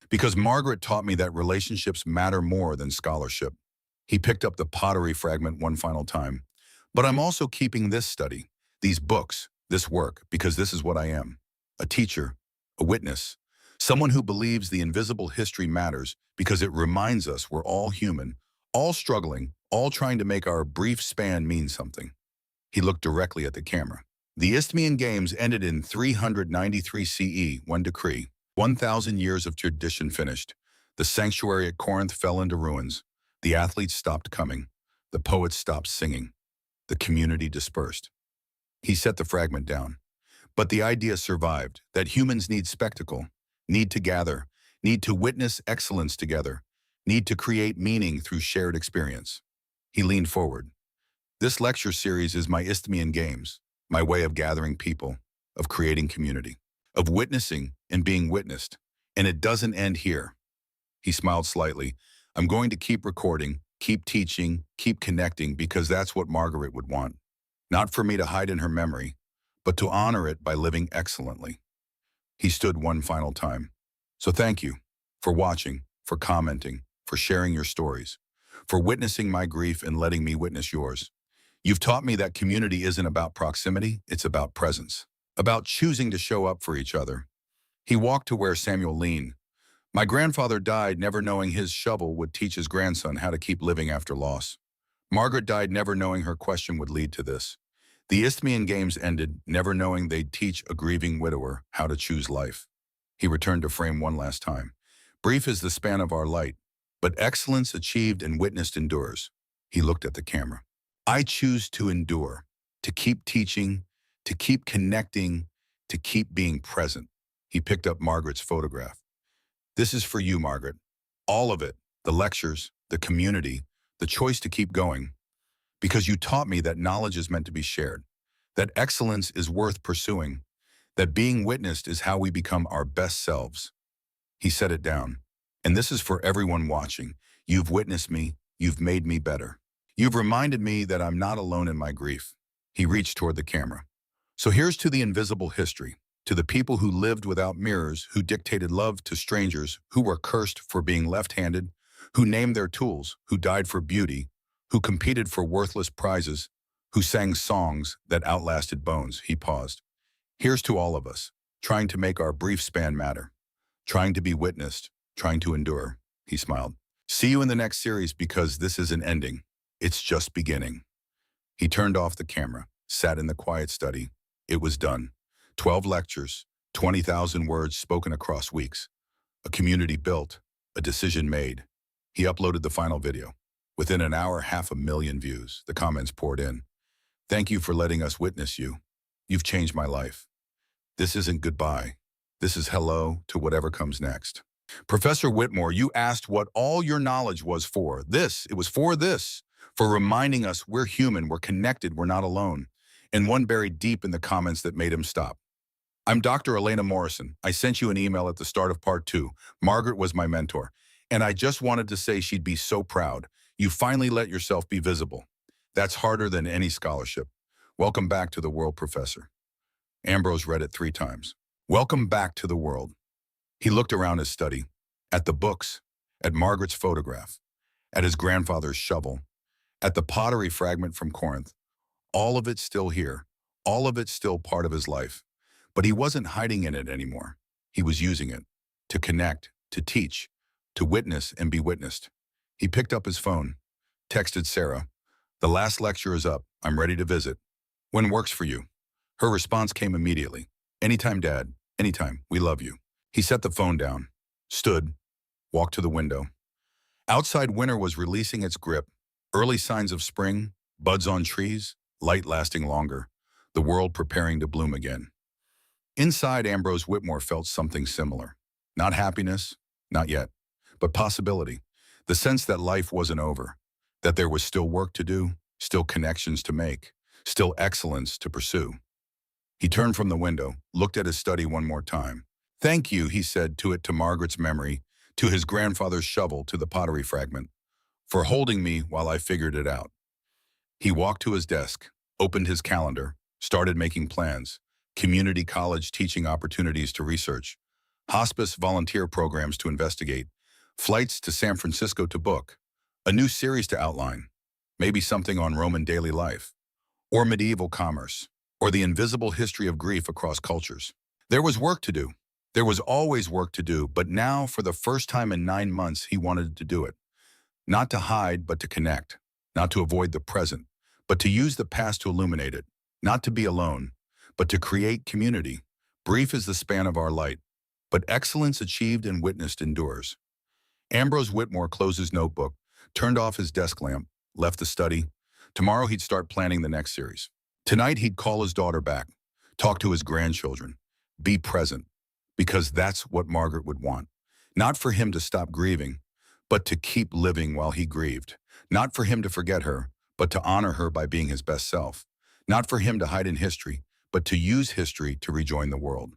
Because Margaret taught me that relationships matter more than scholarship. He picked up the pottery fragment one final time. But I'm also keeping this study, these books, this work, because this is what I am. A teacher, a witness, someone who believes the invisible history matters because it reminds us we're all human, all struggling, all trying to make our brief span mean something. He looked directly at the camera. The Isthmian Games ended in 393 CE, one decree. 1,000 years of tradition finished. The sanctuary at Corinth fell into ruins. The athletes stopped coming. The poets stopped singing. The community dispersed. He set the fragment down. But the idea survived, that humans need spectacle, need to gather, need to witness excellence together, need to create meaning through shared experience. He leaned forward. This lecture series is my Isthmian Games, my way of gathering people, of creating community, of witnessing and being witnessed. And it doesn't end here. He smiled slightly. I'm going to keep recording, keep teaching, keep connecting, because that's what Margaret would want. Not for me to hide in her memory, but to honor it by living excellently. He stood one final time. So thank you for watching, for commenting, for sharing your stories, for witnessing my grief and letting me witness yours. You've taught me that community isn't about proximity, it's about presence, about choosing to show up for each other. He walked to where Samuel leaned. My grandfather died never knowing his shovel would teach his grandson how to keep living after loss. Margaret died never knowing her question would lead to this. The Isthmian Games ended never knowing they'd teach a grieving widower how to choose life. He returned to frame one last time. Brief is the span of our light, but excellence achieved and witnessed endures. He looked at the camera. I choose to endure, to keep teaching, to keep connecting, to keep being present. He picked up Margaret's photograph. This is for you, Margaret. All of it, the lectures, the community, the choice to keep going. Because you taught me that knowledge is meant to be shared, that excellence is worth pursuing, that being witnessed is how we become our best selves. He set it down. And this is for everyone watching. You've witnessed me. You've made me better. You've reminded me that I'm not alone in my grief. He reached toward the camera. So here's to the invisible history, to the people who lived without mirrors, who dictated love to strangers, who were cursed for being left-handed, who named their tools, who died for beauty, who competed for worthless prizes, who sang songs that outlasted bones. He paused. Here's to all of us, trying to make our brief span matter, trying to be witnessed, trying to endure. He smiled. See you in the next series, because this isn't ending. It's just beginning. He turned off the camera, sat in the quiet study. It was done. 12 lectures, 20,000 words spoken across weeks. A community built, a decision made. He uploaded the final video. Within an hour, 500,000 views. The comments poured in. Thank you for letting us witness you. You've changed my life. This isn't goodbye. This is hello to whatever comes next. Professor Whitmore, you asked what all your knowledge was for. It was for this, for reminding us we're human, we're connected, we're not alone. And one buried deep in the comments that made him stop. I'm Dr. Elena Morrison. I sent you an email at the start of part 2. Margaret was my mentor. And I just wanted to say she'd be so proud. You finally let yourself be visible. That's harder than any scholarship. Welcome back to the world, Professor. Ambrose read it 3 times. Welcome back to the world. He looked around his study, at the books, at Margaret's photograph, at his grandfather's shovel, at the pottery fragment from Corinth. All of it still here, all of it still part of his life. But he wasn't hiding in it anymore. He was using it to connect, to teach, to witness and be witnessed. He picked up his phone, texted Sarah, "The last lecture is up. I'm ready to visit. When works for you?" Her response came immediately. "Anytime, Dad. Anytime. We love you." He set the phone down, stood, walked to the window. Outside, winter was releasing its grip. Early signs of spring, buds on trees, light lasting longer, the world preparing to bloom again. Inside, Ambrose Whitmore felt something similar. Not happiness, not yet, but possibility. The sense that life wasn't over, that there was still work to do, still connections to make, still excellence to pursue. He turned from the window, looked at his study one more time. "Thank you," he said, to Margaret's memory, to his grandfather's shovel, to the pottery fragment, "for holding me while I figured it out." He walked to his desk, opened his calendar, started making plans. Community college teaching opportunities to research, hospice volunteer programs to investigate, flights to San Francisco to book, a new series to outline, maybe something on Roman daily life, or medieval commerce, or the invisible history of grief across cultures. There was work to do. There was always work to do, but now, for the first time in 9 months, he wanted to do it. Not to hide, but to connect. Not to avoid the present, but to use the past to illuminate it. Not to be alone, but to create community. Brief is the span of our light, but excellence achieved and witnessed endures. Ambrose Whitmore closed his notebook, turned off his desk lamp, left the study. Tomorrow he'd start planning the next series. Tonight he'd call his daughter back, talk to his grandchildren, be present, because that's what Margaret would want. Not for him to stop grieving, but to keep living while he grieved. Not for him to forget her, but to honor her by being his best self. Not for him to hide in history, but to use history to rejoin the world.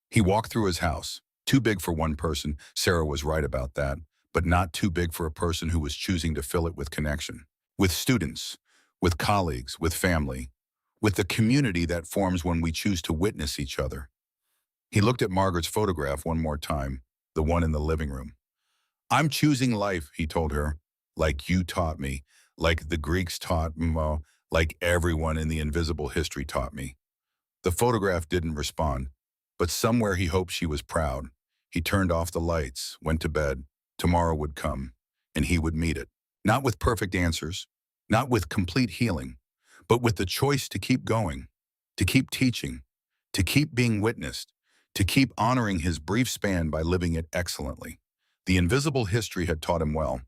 He walked through his house, too big for one person. Sarah was right about that, but not too big for a person who was choosing to fill it with connection. With students, with colleagues, with family, with the community that forms when we choose to witness each other. He looked at Margaret's photograph one more time, the one in the living room. "I'm choosing life," he told her, "like you taught me, like the Greeks taught me, well, like everyone in the invisible history taught me." The photograph didn't respond, but somewhere he hoped she was proud. He turned off the lights, went to bed. Tomorrow would come, and he would meet it. Not with perfect answers, not with complete healing, but with the choice to keep going, to keep teaching, to keep being witnessed, to keep honoring his brief span by living it excellently. The invisible history had taught him well.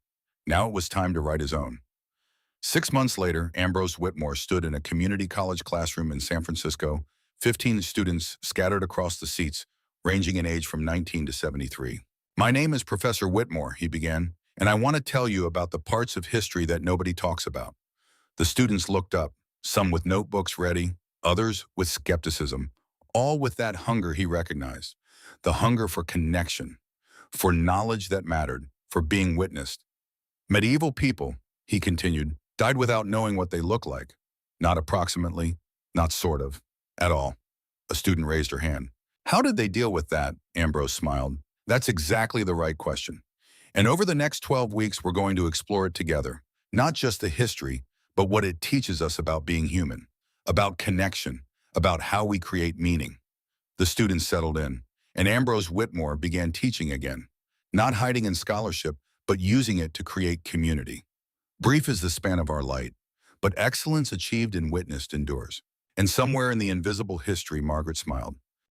Now it was time to write his own. 6 months later, Ambrose Whitmore stood in a community college classroom in San Francisco, 15 students scattered across the seats, ranging in age from 19 to 73. "My name is Professor Whitmore," he began, "and I want to tell you about the parts of history that nobody talks about." The students looked up, some with notebooks ready, others with skepticism, all with that hunger he recognized, the hunger for connection, for knowledge that mattered, for being witnessed. "Medieval people," he continued, "died without knowing what they look like. Not approximately, not sort of, at all." A student raised her hand. "How did they deal with that?" Ambrose smiled. "That's exactly the right question. And over the next 12 weeks, we're going to explore it together. Not just the history, but what it teaches us about being human, about connection, about how we create meaning." The students settled in, and Ambrose Whitmore began teaching again, not hiding in scholarship, but using it to create community. Brief is the span of our light, but excellence achieved and witnessed endures. And somewhere in the invisible history, Margaret smiled.